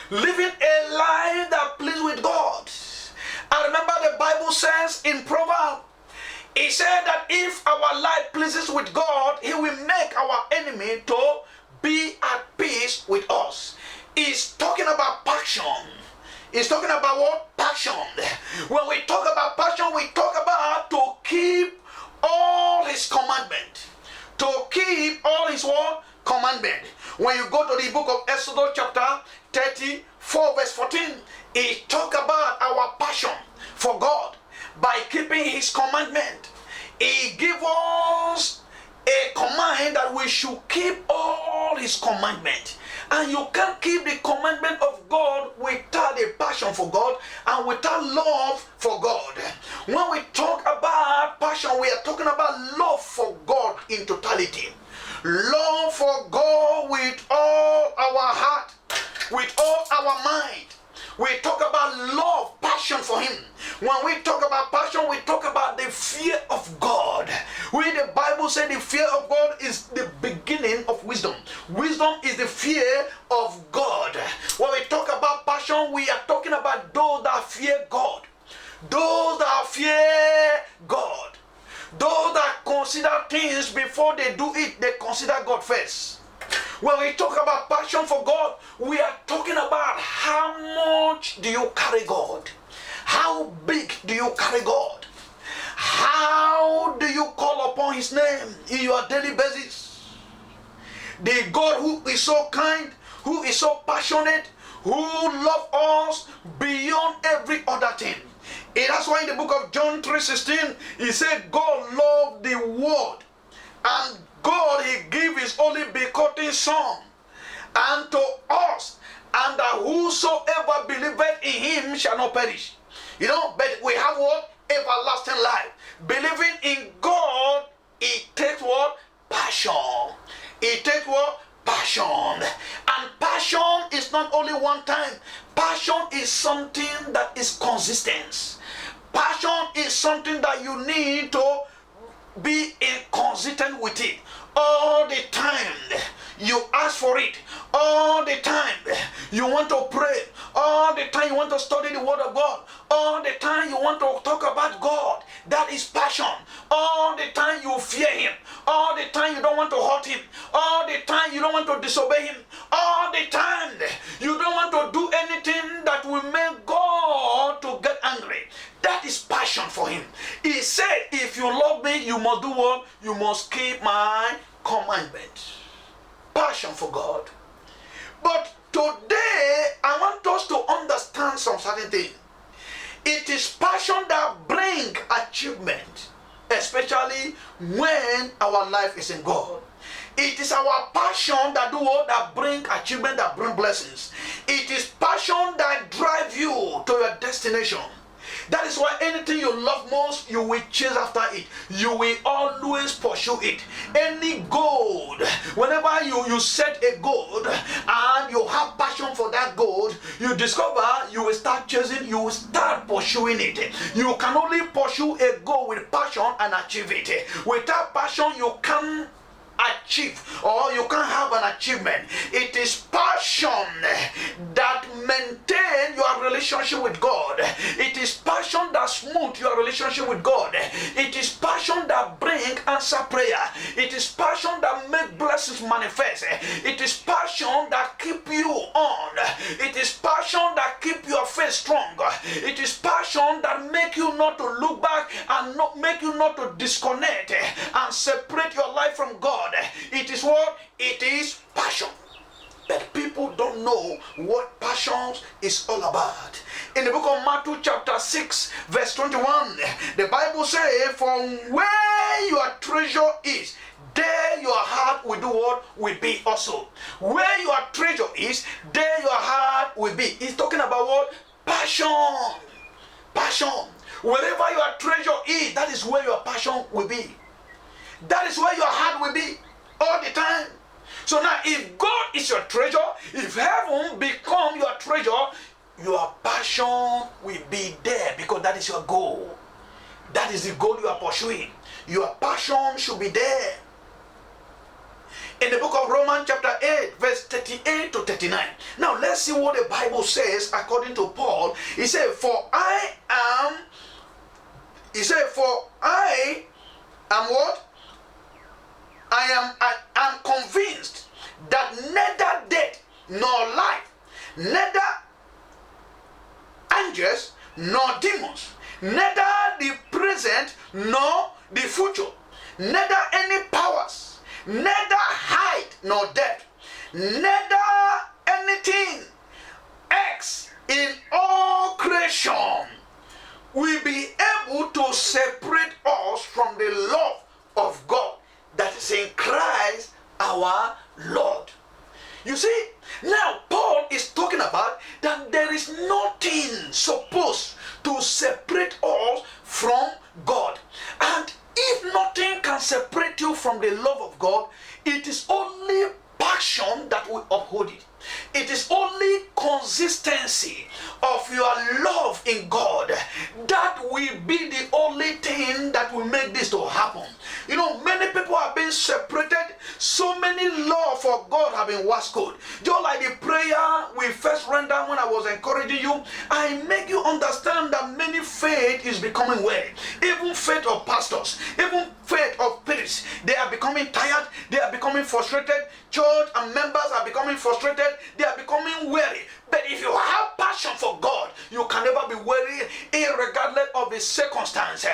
Living a life that pleases with God. I remember the Bible says in Proverbs, it said that if our life pleases with God, He will make our enemy to be at peace with us. It's talking about passion. It's talking about what? Passion. When we talk about passion, we talk about to keep all His commandments. To keep all His what? Commandment. When you go to the book of Exodus chapter 34 verse 14, it talk about our passion for God by keeping His commandment. He give us a command that we should keep all His commandment. And you can't keep the commandment of God without a passion for God and without love for God. When we talk about passion, we are talking about love for God in totality. Love for God with all our heart, with all our mind. We talk about love, passion for Him. When we talk about passion, we talk about the fear of God. When the Bible says the fear of God is the beginning of wisdom. Wisdom is the fear of God. When we talk about passion, we are talking about those that fear God. Those that fear God. Those that consider things before they do it, they consider God first. When we talk about passion for God, we are talking about how much do you carry God? How big do you carry God? How do you call upon His name in your daily basis? The God who is so kind, who is so passionate, who loves us beyond every other thing. That's That's why in the book of John 3:16, he said, God loved the world, and God, he gave his only begotten Son unto us, and that whosoever believeth in him shall not perish. You know, but we have what? Everlasting life. Believing in God, it takes what? Passion. It takes what? Passion. And passion is not only one time. Passion is something that is consistent. Passion is something that you need to be inconsistent with it. All the time you ask for it. All the time you want to pray. All the time you want to study the word of God. All the time you want to talk about God. That is passion. All the time you fear him. All the time you don't want to hurt him. All the time you don't want to disobey him. All the time you don't want to do anything that will make God to get angry. That is passion for him. He said, if you love me, you must do what? You must keep my commandments. Passion for God. But today, I want us to understand some certain things. It is passion that brings achievement, especially when our life is in God. It is our passion that do what? That bring achievement, that bring blessings. It is passion that drive you to your destination. That is why anything you love most, you will chase after it. You will always pursue it. Any goal, whenever you set a goal and you have passion for that goal, you discover you will start chasing, you will start pursuing it. You can only pursue a goal with passion and achieve it. Without passion, you can't achieve, or you can't have an achievement. It is passion that maintain your relationship with God. It is passion that smooth your relationship with God. It is passion that bring answer prayer. It is passion that make blessings manifest. It is passion that keep you on. It is passion that keep your faith strong. It is passion that make you not to look back and not make you not to disconnect and separate your life from God. It is what? It is passion. But people don't know what passion is all about. In the book of Matthew chapter 6 verse 21, the Bible says, from where your treasure is, there your heart will do what? Will be also. Where your treasure is, there your heart will be. It's talking about what? Passion. Passion. Wherever your treasure is, that is where your passion will be. That is where your heart will be all the time. So now, if God is your treasure, if heaven become your treasure, your passion will be there, because that is your goal. That is the goal you are pursuing. Your passion should be there. In the book of Romans chapter 8 verse 38 to 39. Now let's see what the Bible says according to Paul. He said, for I am what? I am convinced that neither death nor life, neither angels nor demons, neither the present nor the future, neither any powers, neither height nor depth, neither anything else in all creation will be able to separate us from the love of God that is in Christ our Lord. You see, now Paul is talking about that there is nothing supposed to separate us from God. And if nothing can separate you from the love of God, it is only passion that will uphold it. It is only consistency of your love in God that will be the only thing that will make this to happen. You know, many people have been separated. So many love for God have been washed cold. Just like the prayer we first rendered when I was encouraging you, I make you understand that many faith is becoming weary. Even faith of pastors, even faith of priests, they are becoming tired. They are becoming frustrated. Church and members are becoming frustrated. They are becoming weary. But if you have passion for God, you can never be weary. It regardless of the circumstance.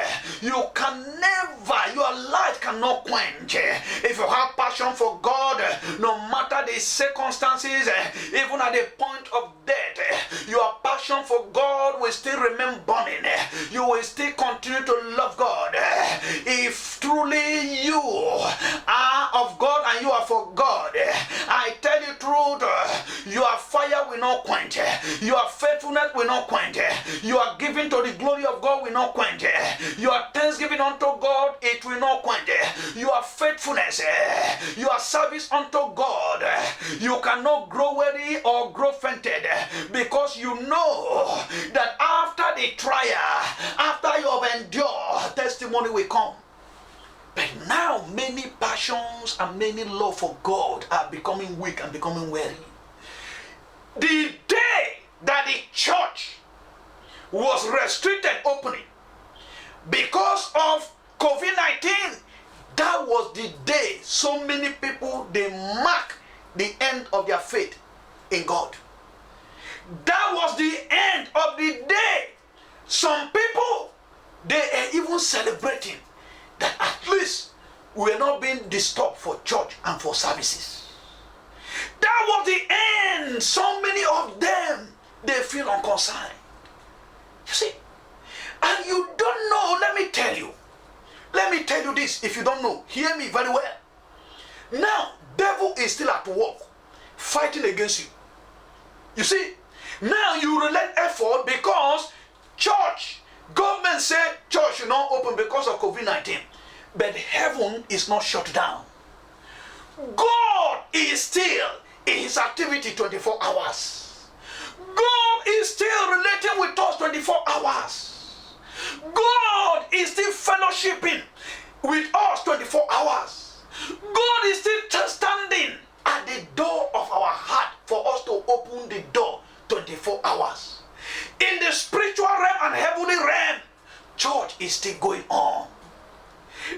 You can never, your light cannot quench. If you have passion for God, no matter the circumstances, even at the point of death, your passion for God will still remain burning. You will still continue to love God. If truly you are of God and you are for God, I tell you truth, your fire will not quench. Your faithfulness will not quench. Your giving to the glory of God will not quench. Your thanksgiving unto God, it will not quench. Your faithfulness, your service unto God, you cannot grow weary or grow fainted, because you know that after the trial, after you have endured, testimony will come. But now many passions and many love for God are becoming weak and becoming weary. The day that the church was restricted opening because of COVID-19, that was the day so many people, they mark the end of their faith in God. That was the end of the day. Some people, they are even celebrating that at least we are not being disturbed for church and for services. That was the end. So many of them, they feel unconcerned. You see? And you don't know, let me tell you this, if you don't know, hear me very well. Now, devil is still at work, fighting against you. You see? Now you relate effort because church, government said church should not open because of COVID-19. But heaven is not shut down. God is still in his activity 24 hours. God is still relating with us 24 hours. God is still fellowshipping with us 24 hours. God is still standing at the door of our heart for us to open the door 24 hours. In the spiritual realm and heavenly realm, church is still going on.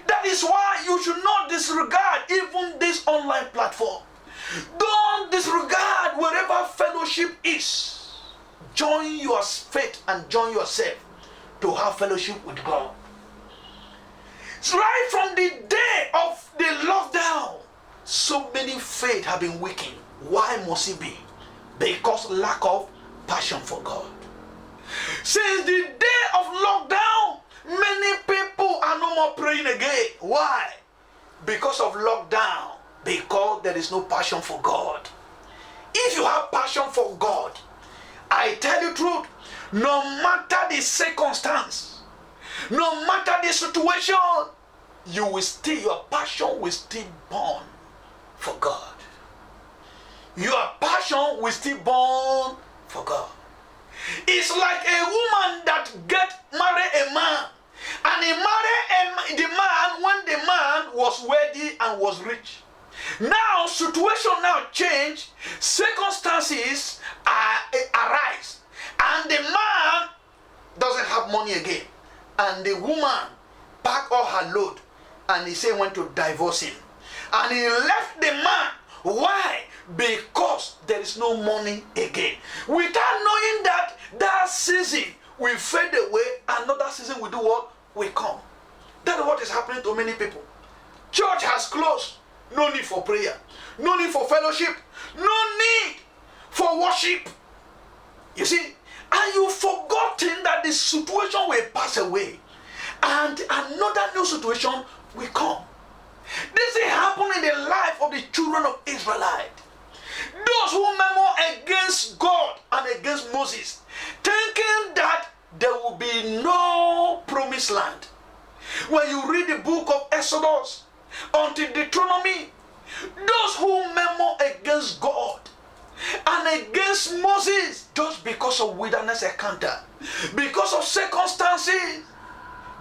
That is why you should not disregard even this online platform. Don't disregard wherever fellowship is. Join your faith and join yourself to have fellowship with God. Right from the day of the lockdown, so many faith have been weakened. Why must it be? Because lack of passion for God. Since the day of lockdown, many people are no more praying again. Why? Because of lockdown. Because there is no passion for God. If you have passion for God, I tell you the truth, no matter the circumstance, no matter the situation, you will still, your passion will still burn for God. Your passion will still burn for God. It's like a woman that marry a man, and he married the man when the man was wealthy and was rich. Now situation now change, circumstances arise, and the man doesn't have money again, and the woman packed all her load, and he said went to divorce him, and he left the man. Why? Because there is no money again. Without knowing that that season will fade away, another season will do what? Will come. That's what is happening to many people. Church has closed. No need for prayer. No need for fellowship. No need for worship. You see? And you've forgotten that the situation will pass away, and another new situation will come. This is happening in the life of the children of Israelite. Those who murmur against God and against Moses, thinking that there will be no promised land. When you read the book of Exodus until Deuteronomy, those who murmur against God and against Moses just because of wilderness encounter, because of circumstances,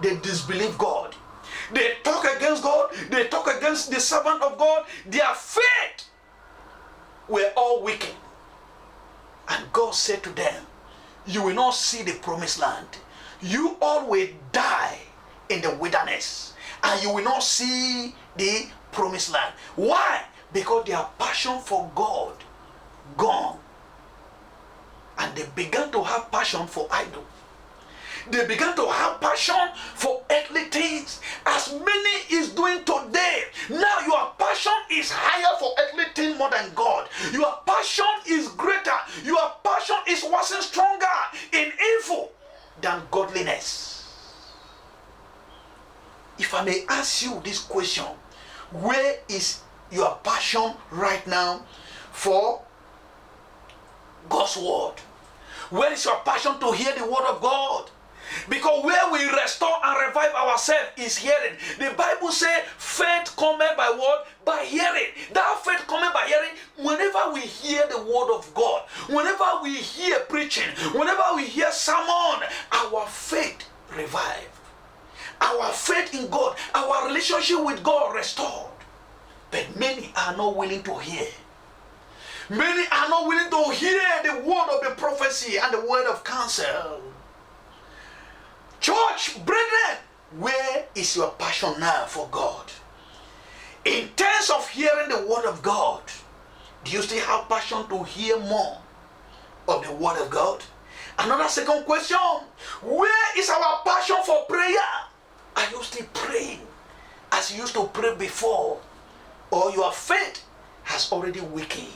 they disbelieve God. They talk against God. They talk against the servant of God. Their faith were all weakened. And God said to them, you will not see the promised land. You all will die in the wilderness, and you will not see the promised land. Why? Because their passion for God gone. And they began to have passion for idol. They began to have passion for earthly things, as many is doing today. Now your passion is higher for earthly things more than God. Your passion is greater. Your passion is working stronger in evil than godliness. If I may ask you this question, where is your passion right now for God's word? Where is your passion to hear the word of God? Because where we restore and revive ourselves is hearing. The Bible says faith cometh by what? By hearing. That faith cometh by hearing. Whenever we hear the word of God, whenever we hear preaching, whenever we hear sermon, our faith revived. Our faith in God, our relationship with God restored. But many are not willing to hear. Many are not willing to hear the word of the prophecy and the word of counsel. Church, brethren, where is your passion now for God? In terms of hearing the word of God, do you still have passion to hear more of the word of God? Another second question, where is our passion for prayer? Are you still praying as you used to pray before? Or your faith has already weakened?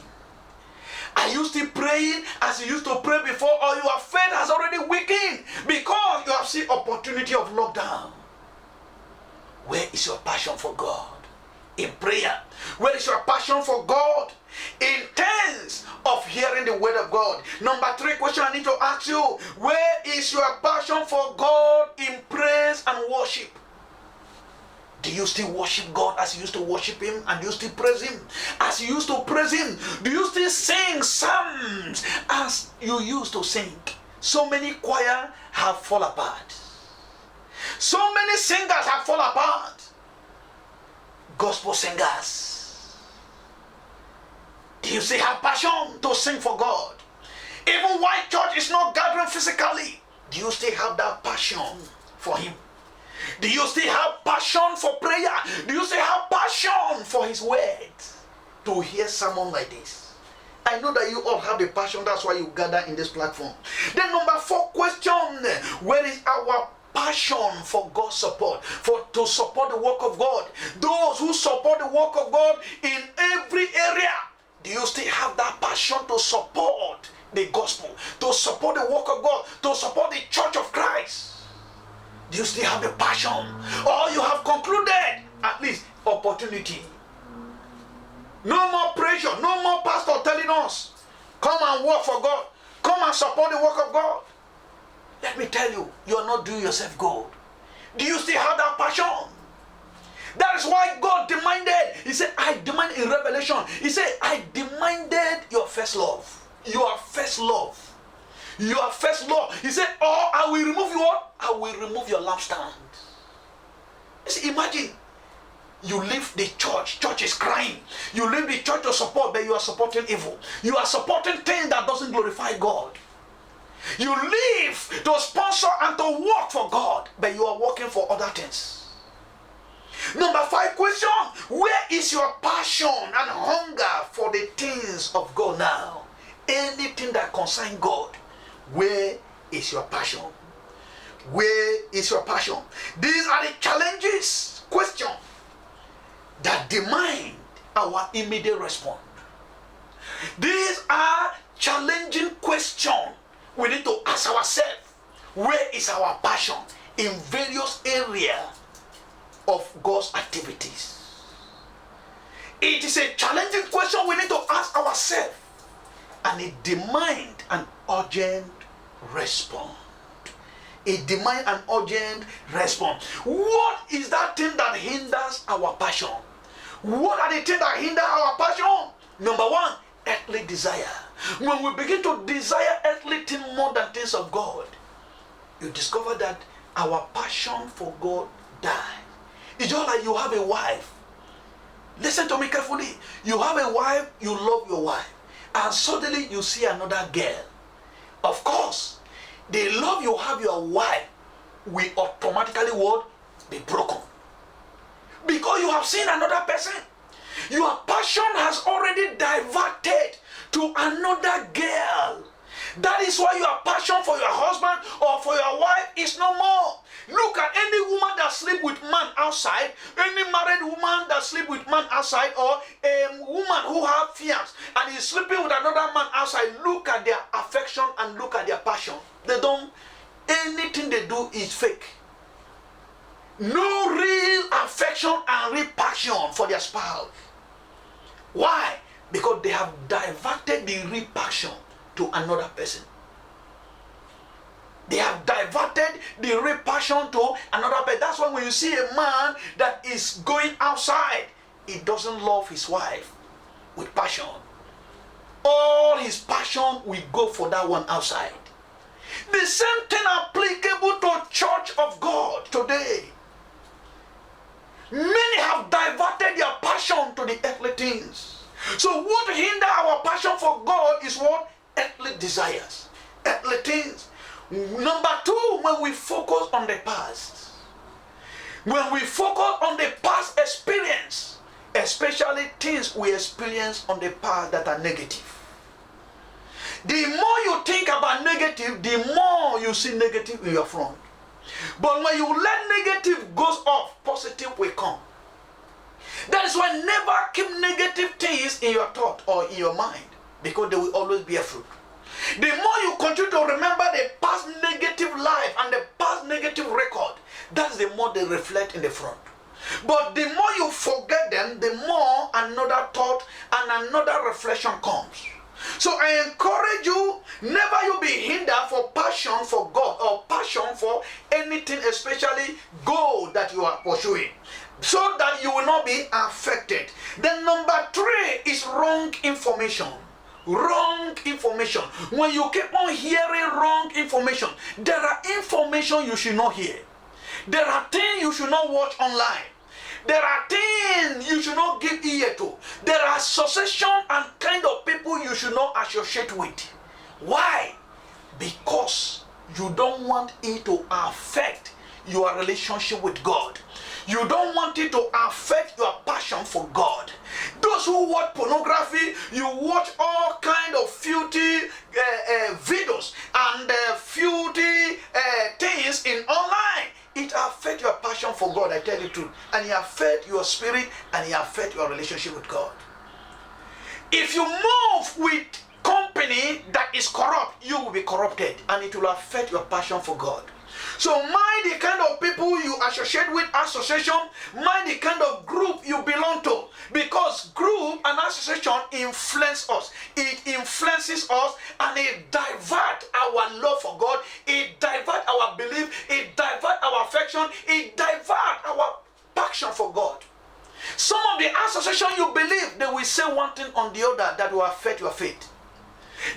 Are you still praying as you used to pray before, or your faith has already weakened because you have seen opportunity of lockdown? Where is your passion for God in prayer? Where is your passion for God in terms of hearing the word of God? Number 3 question I need to ask you, where is your passion for God in praise and worship? Do you still worship God as you used to worship Him? And do you still praise Him as you used to praise Him? Do you still sing psalms as you used to sing? So many choir have fallen apart. So many singers have fallen apart. Gospel singers. Do you still have passion to sing for God? Even while church is not gathering physically, do you still have that passion for Him? Do you still have passion for prayer? Do you still have passion for His word? To hear someone like this. I know that you all have the passion, that's why you gather in this platform. Then number 4 question, where is our passion for God's support? To support the work of God. Those who support the work of God in every area. Do you still have that passion to support the gospel? To support the work of God? To support the church of Christ? Do you still have the passion? Or you have concluded at least opportunity? No more pressure, no more pastor telling us, come and work for God, come and support the work of God. Let me tell you, you are not doing yourself good. Do you still have that passion? That is why God demanded, He said, I demand in Revelation, He said, I demanded your first love. Your first love. Your first love. He said, oh, I will remove you what? I will remove your lampstand. See, imagine, you leave the church. Church is crying. You leave the church to support, but you are supporting evil. You are supporting things that doesn't glorify God. You leave to sponsor and to work for God, but you are working for other things. Number 5 question, where is your passion and hunger for the things of God now? Anything that concerns God. Where is your passion? Where is your passion? These are the challenges, question, that demand our immediate response. These are challenging questions we need to ask ourselves. Where is our passion in various areas of God's activities? It is a challenging question we need to ask ourselves, and it demands an urgent response. It demands an urgent response. What is that thing that hinders our passion? What are the things that hinder our passion? Number 1, earthly desire. When we begin to desire earthly things more than things of God, you discover that our passion for God dies. It's just like you have a wife. Listen to me carefully. You have a wife, you love your wife, and suddenly you see another girl. Of course, the love you have your wife will automatically what? Be broken. Because you have seen another person. Your passion has already diverted to another girl. That is why your passion for your husband or for your wife is no sleep with man outside, any married woman that sleep with man outside, or a woman who have fears and is sleeping with another man outside, look at their affection and look at their passion. They don't, anything they do is fake. No real affection and real passion for their spouse. Why? Because they have diverted the real passion to another person. They have diverted the real passion to another person. That's why when you see a man that is going outside, he doesn't love his wife with passion. All his passion will go for that one outside. The same thing applicable to Church of God today. Many have diverted their passion to the earthly things. So what hinder our passion for God is what? Earthly desires, earthly things. Number two, when we focus on the past. When we focus on the past experience, especially things we experience on the past that are negative. The more you think about negative, the more you see negative in your front. But when you let negative goes off, positive will come. That is why never keep negative things in your thought or in your mind, because they will always bear fruit. The more you continue to remember the past negative life and the past negative record, that's the more they reflect in the front. But the more you forget them, the more another thought and another reflection comes. So I encourage you, never you be hindered for passion for God or passion for anything, especially goal that you are pursuing, so that you will not be affected. Then number three is wrong information. Wrong information. When you keep on hearing wrong information, there are information you should not hear. There are things you should not watch online. There are things you should not give ear to. There are association and kind of people you should not associate with. Why? Because you don't want it to affect your relationship with God. You don't want it to affect your passion for God. Those who watch pornography, you watch all kind of filthy videos and filthy things in online. It affects your passion for God, I tell you the truth. And it affects your spirit and it affects your relationship with God. If you move with company that is corrupt, you will be corrupted and it will affect your passion for God. So mind the kind of people you associate with, association, mind the kind of group you belong to, because group and association influence us. It influences us and it diverts our love for God, it diverts our belief, it diverts our affection, it diverts our passion for God. Some of the association you believe, they will say one thing on the other that will affect your faith.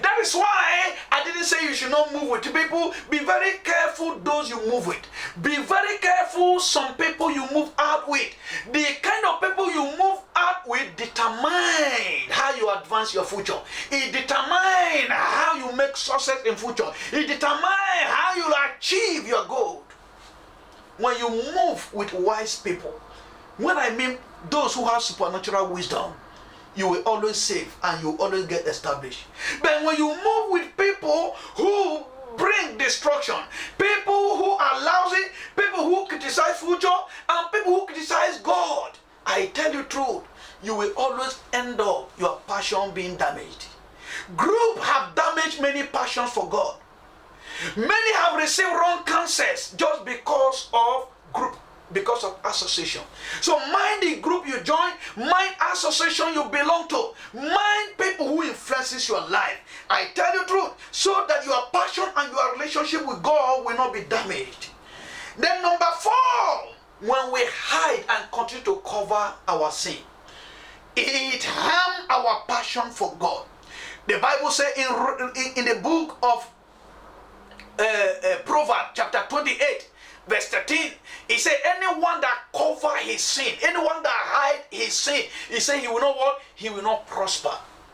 That is why I didn't say you should not move with people. Be very careful those you move with. Be very careful some people you move out with. The kind of people you move out with determine how you advance your future. It determines how you make success in future. It determines how you achieve your goal. When you move with wise people, when I mean those who have supernatural wisdom, you will always save and you will always get established. But when you move with people who bring destruction, people who are lousy, people who criticize future, and people who criticize God, I tell you the truth, you will always end up your passion being damaged. Group have damaged many passions for God. Many have received wrong counsels just because of group, because of association. So mind the group you join, mind association you belong to, mind people who influences your life. I tell you the truth, so that your passion and your relationship with God will not be damaged. Then number four, when we hide and continue to cover our sin, it harms our passion for God. The Bible says in the book of Proverbs chapter 28 verse 13, he said, anyone that cover his sin, anyone that hide his sin, he said he will not what? He will not prosper.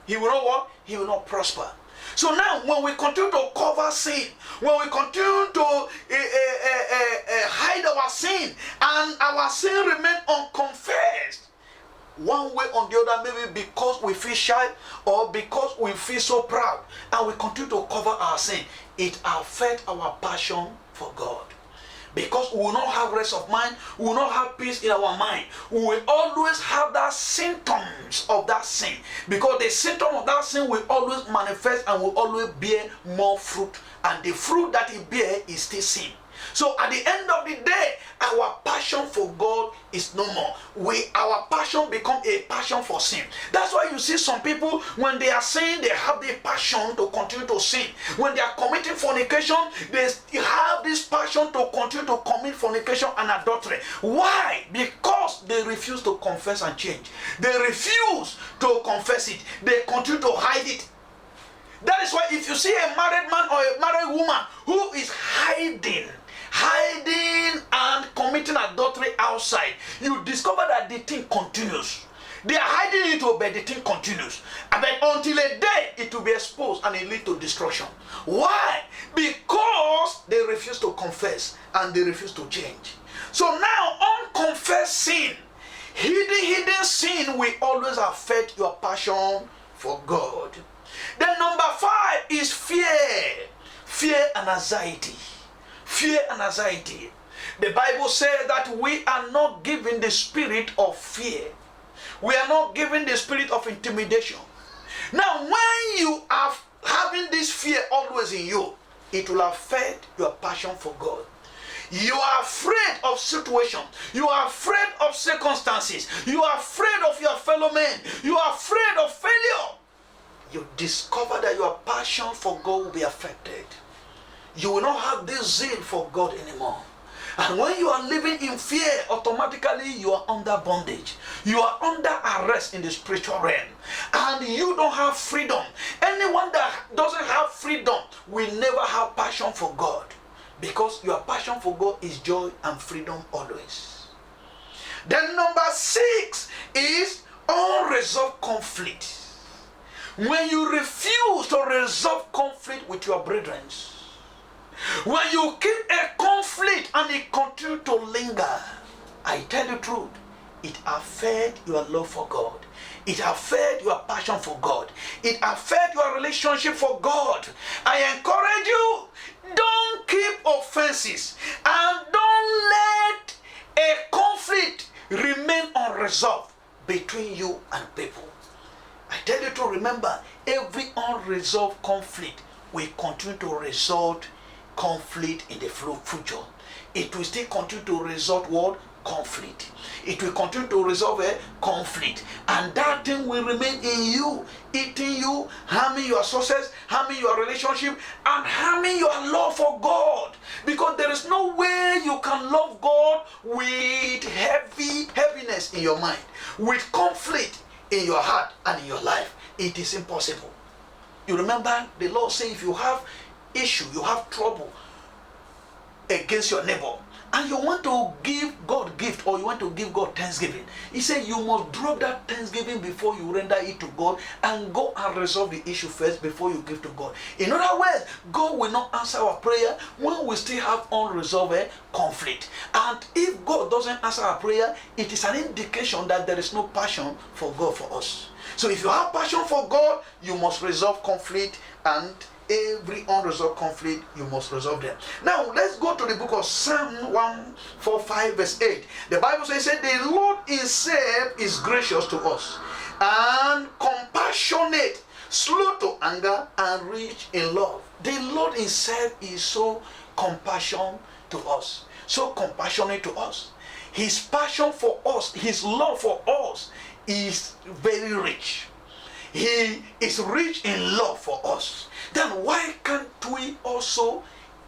He will not what? He will not prosper. So now when we continue to cover sin, when we continue to hide our sin, and our sin remain unconfessed, one way or the other, maybe because we feel shy or because we feel so proud, and we continue to cover our sin, it affects our passion for God. Because we will not have rest of mind, we will not have peace in our mind. We will always have that symptoms of that sin. Because the symptom of that sin will always manifest and will always bear more fruit. And the fruit that it bears is still sin. So at the end of the day, our passion for God is no more. Our passion become a passion for sin. That's why you see some people, when they are sinning, they have the passion to continue to sin. When they are committing fornication, they have this passion to continue to commit fornication and adultery. Why? Because they refuse to confess and change. They refuse to confess it. They continue to hide it. That is why if you see a married man or a married woman who is hiding and committing adultery outside, you discover that the thing continues. They are hiding it, but the thing continues. But until a day it will be exposed and it leads to destruction. Why? Because they refuse to confess and they refuse to change. So now, unconfessed sin, hidden sin will always affect your passion for God. Then number 5 is fear. Fear and anxiety. Fear and anxiety. The Bible says that we are not given the spirit of fear. We are not given the spirit of intimidation. Now, when you are having this fear always in you, it will affect your passion for God. You are afraid of situations. You are afraid of circumstances. You are afraid of your fellow men. You are afraid of failure. You discover that your passion for God will be affected. You will not have this zeal for God anymore. And when you are living in fear, automatically you are under bondage. You are under arrest in the spiritual realm. And you don't have freedom. Anyone that doesn't have freedom will never have passion for God. Because your passion for God is joy and freedom always. Then number 6 is unresolved conflict. When you refuse to resolve conflict with your brethren, when you keep a conflict and it continues to linger, I tell you the truth, it affects your love for God. It affects your passion for God. It affects your relationship for God. I encourage you, don't keep offenses and don't let a conflict remain unresolved between you and people. I tell you to remember, every unresolved conflict will continue to result conflict in the future. It will still continue to result what? Conflict. It will continue to resolve a conflict. And that thing will remain in you, eating you, harming your success, harming your relationship, and harming your love for God. Because there is no way you can love God with heaviness in your mind, with conflict in your heart and in your life. It is impossible. You remember the Lord saying, if you have issue, you have trouble against your neighbor, and you want to give God gift, or you want to give God thanksgiving, he said you must drop that thanksgiving before you render it to God, and go and resolve the issue first before you give to God. In other words, God will not answer our prayer when we still have unresolved conflict. And if God doesn't answer our prayer, it is an indication that there is no passion for God for us. So if you have passion for God, you must resolve conflict, and every unresolved conflict, you must resolve them. Now, let's go to the book of Psalm 145 verse 8. The Bible says, the Lord himself is gracious to us and compassionate, slow to anger, and rich in love. The Lord himself is so compassionate to us, so compassionate to us. His passion for us, his love for us is very rich. He is rich in love for us. Then why can't we also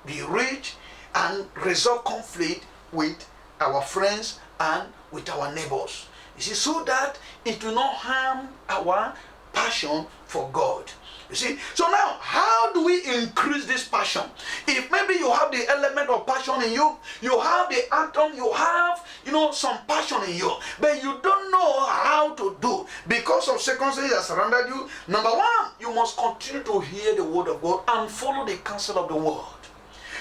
be rich and resolve conflict with our friends and with our neighbors? You see, so that it will not harm our passion for God. You see, so now how do we increase this passion? If maybe you have the element of passion in you, you have the atom, you have, some passion in you, but you don't know how to do because of circumstances that surrounded you. Number 1, you must continue to hear the word of God and follow the counsel of the word.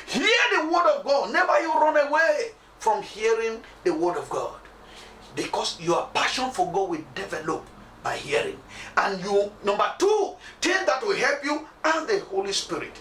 Hear the word of God. Never you run away from hearing the word of God, because your passion for God will develop by hearing. And number 2 thing that will help you, ask the Holy Spirit.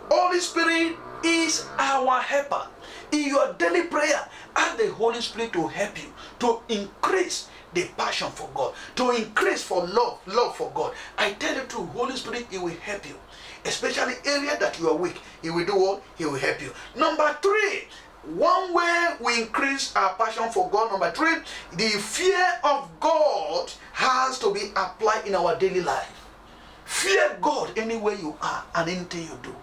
Holy Spirit is our helper. In your daily prayer, ask the Holy Spirit to help you to increase the passion for God, to increase for love for God. I tell you through Holy Spirit, He will help you. Especially area that you are weak, He will do what? He will help you. Number 3, one way we increase our passion for God. Number 3, the fear of God has to be applied in our daily life. Fear God anywhere you are and anything you do.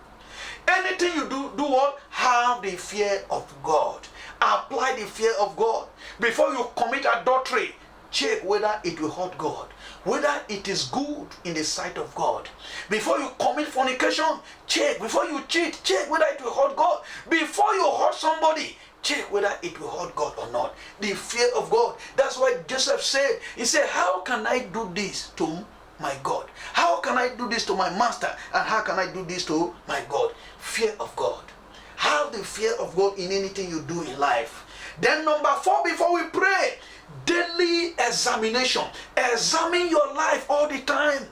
Anything you do what? Have the fear of God. Apply the fear of God. Before you commit adultery, check whether it will hurt God, whether it is good in the sight of God. Before you commit fornication, check. Before you cheat, check whether it will hurt God. Before you hurt somebody, check whether it will hurt God or not. The fear of God. That's why Joseph said, he said, how can I do this to my God? How can I do this to my master? And how can I do this to my God? Fear of God. Have the fear of God in anything you do in life. Then number 4, before we pray, daily examination. Examine your life all the time.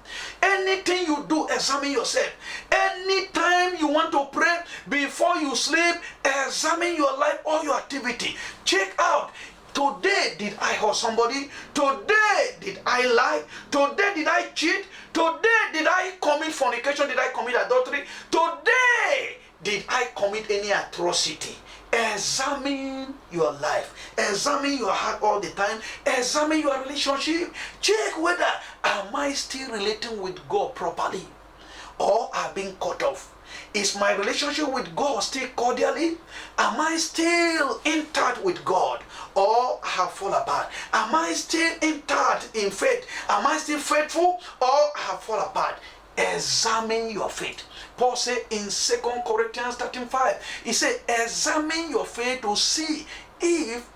Anything you do, examine yourself. Anytime you want to pray, before you sleep, examine your life, all your activity. Check out. Today did I hurt somebody? Today did I lie? Today did I cheat? Today did I commit fornication? Did I commit adultery? Today did I commit any atrocity? Examine your life. Examine your heart all the time. Examine your relationship. Check whether am I still relating with God properly or are being cut off. Is my relationship with God still cordially? Am I still intact with God or have fallen apart? Am I still intact in faith? Am I still faithful or have fallen apart? Examine your faith. Paul said in 2 Corinthians 13:5, he said, examine your faith to see if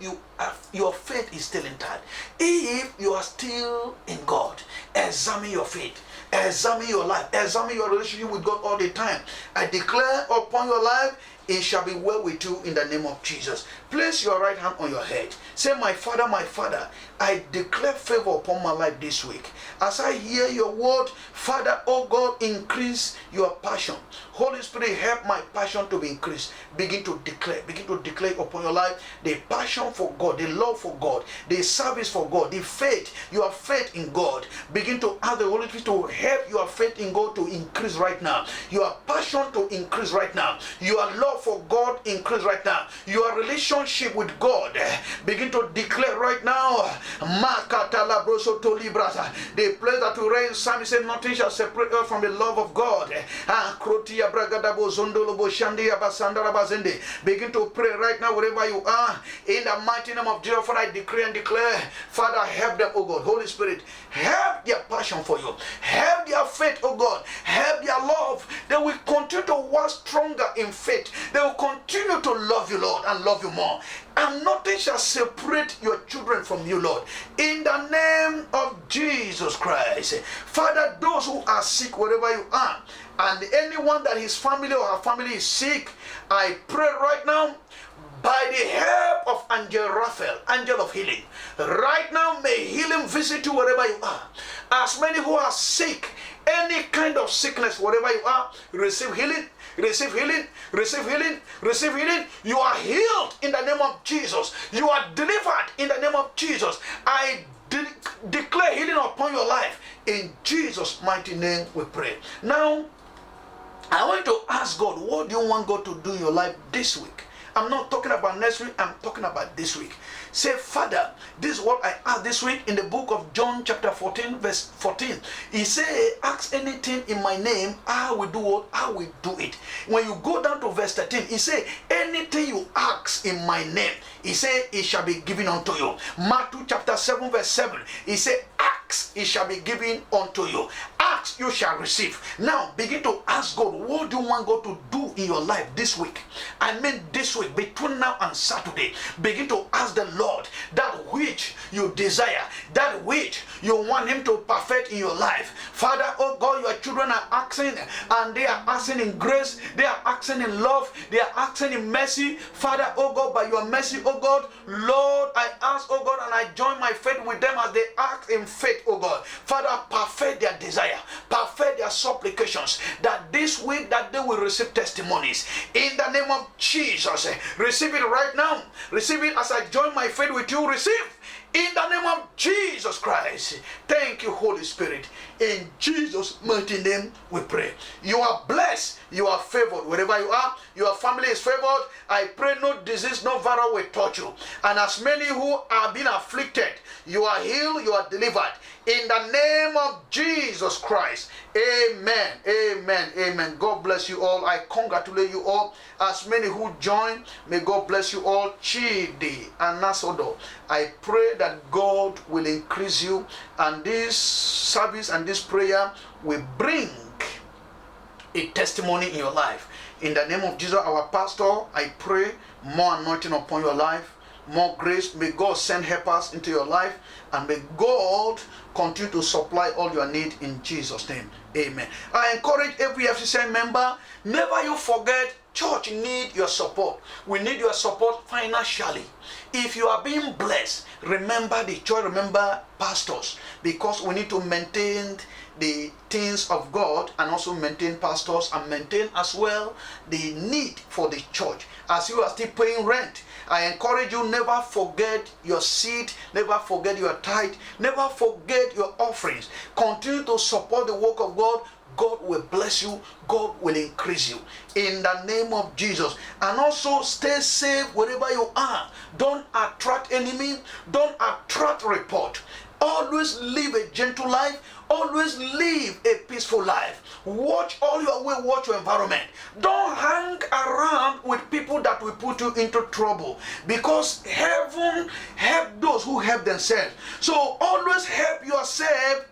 your faith is still intact. If you are still in God, examine your faith. Examine your life. Examine your relationship with God all the time. I declare upon your life, it shall be well with you in the name of Jesus. Place your right hand on your head. Say, my Father, I declare favor upon my life this week. As I hear your word, Father, oh God, increase your passion. Holy Spirit, help my passion to be increased. Begin to declare upon your life the passion for God, the love for God, the service for God, the faith, your faith in God. Begin to ask the Holy Spirit to help your faith in God to increase right now. Your passion to increase right now. Your love for God increase right now. Your relationship with God begin to declare right now. The place that we read in Psalm said, nothing shall separate us from the love of God. Begin to pray right now wherever you are. In the mighty name of Jesus, Father, I decree and declare, Father, help them, oh God. Holy Spirit, help their passion for you. Help their faith, oh God. Help their love. They will continue to work stronger in faith. They will continue to love you, Lord, and love you more. And nothing shall separate your children from you, Lord. In the name of Jesus Christ. Father, those who are sick, wherever you are, and anyone that his family or her family is sick, I pray right now, by the help of Angel Raphael, angel of healing, right now may healing visit you wherever you are. As many who are sick, any kind of sickness, wherever you are, receive healing. Receive healing, receive healing, receive healing. You are healed in the name of Jesus. You are delivered in the name of Jesus. I declare healing upon your life. In Jesus' mighty name we pray. Now, I want to ask God, what do you want God to do in your life this week? I'm not talking about next week, I'm talking about this week. Say, Father, this is what I asked this week in the book of John chapter 14 verse 14. He said, ask anything in my name, I will do what? I will do it. When you go down to verse 13, he said, anything you ask in my name, he said, it shall be given unto you. Matthew chapter 7 verse 7, he said, ask, it shall be given unto you. Ask, you shall receive. Now, begin to ask God, what do you want God to do in your life this week? I mean this week, between now and Saturday. Begin to ask the Lord that which you desire, that which you want him to perfect in your life. Father, oh God, your children are asking, and they are asking in grace, they are asking in love, they are asking in mercy. Father, oh God, by your mercy, oh God, Lord, I ask, oh God, and I join my faith with them as they ask in faith, oh God. Father, perfect their desire. prayer, perfect their supplications, that this week that they will receive testimonies. In the name of Jesus, receive it right now. Receive it as I join my faith with you. Receive. In the name of Jesus Christ. Thank you, Holy Spirit. In Jesus' mighty name we pray. You are blessed. You are favored. Wherever you are, your family is favored. I pray no disease, no virus will touch you. And as many who are being afflicted, you are healed, you are delivered. In the name of Jesus Christ. Amen. Amen. Amen. God bless you all. I congratulate you all. As many who join, may God bless you all. Chidi and Nasodo. I pray that God will increase you, and this service and this prayer will bring a testimony in your life. In the name of Jesus, our pastor, I pray more anointing upon your life, more grace. May God send helpers into your life, and may God continue to supply all your need in Jesus' name. Amen. I encourage every FCCI member, never you forget, church need your support. We need your support financially. If you are being blessed, remember the church, remember pastors, because we need to maintain the things of God and also maintain pastors and maintain as well the need for the church. As you are still paying rent, I encourage you, never forget your seed, never forget your tithe, never forget your offerings. Continue to support the work of God. God will bless you. God will increase you. In the name of Jesus. And also stay safe wherever you are. Don't attract enemy. Don't attract report. Always live a gentle life. Always live a peaceful life. Watch all your way, watch your environment. Don't hang around with people that will put you into trouble, because heaven help those who help themselves. So always help yourself.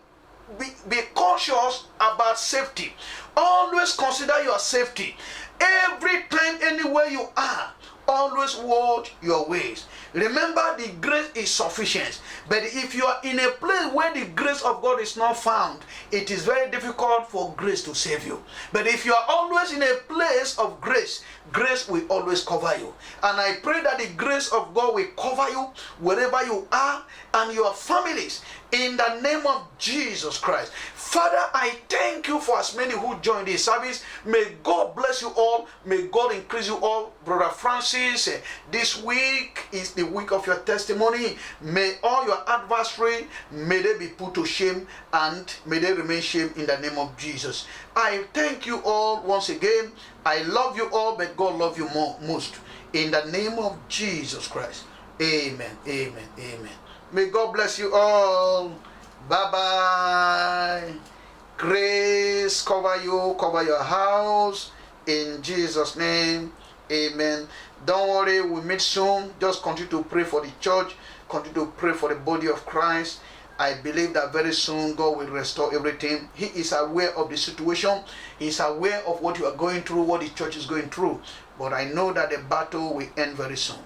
Be cautious about safety. Always consider your safety. Every time, anywhere you are, always watch your ways. Remember, the grace is sufficient. But if you are in a place where the grace of God is not found, it is very difficult for grace to save you. But if you are always in a place of grace, grace will always cover you. And I pray that the grace of God will cover you wherever you are and your families. In the name of Jesus Christ. Father, I thank you for as many who joined this service. May God bless you all. May God increase you all. Brother Francis, this week is the week of your testimony. May all your adversaries, may they be put to shame, and may they remain shamed in the name of Jesus. I thank you all once again. I love you all, but God loves you most. In the name of Jesus Christ. Amen. Amen. Amen. May God bless you all. Bye-bye. Grace cover you, cover your house. In Jesus' name. Amen. Don't worry, we'll meet soon. Just continue to pray for the church. Continue to pray for the body of Christ. I believe that very soon God will restore everything. He is aware of the situation. He is aware of what you are going through, what the church is going through. But I know that the battle will end very soon.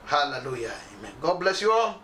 Hallelujah. Amen. God bless you all.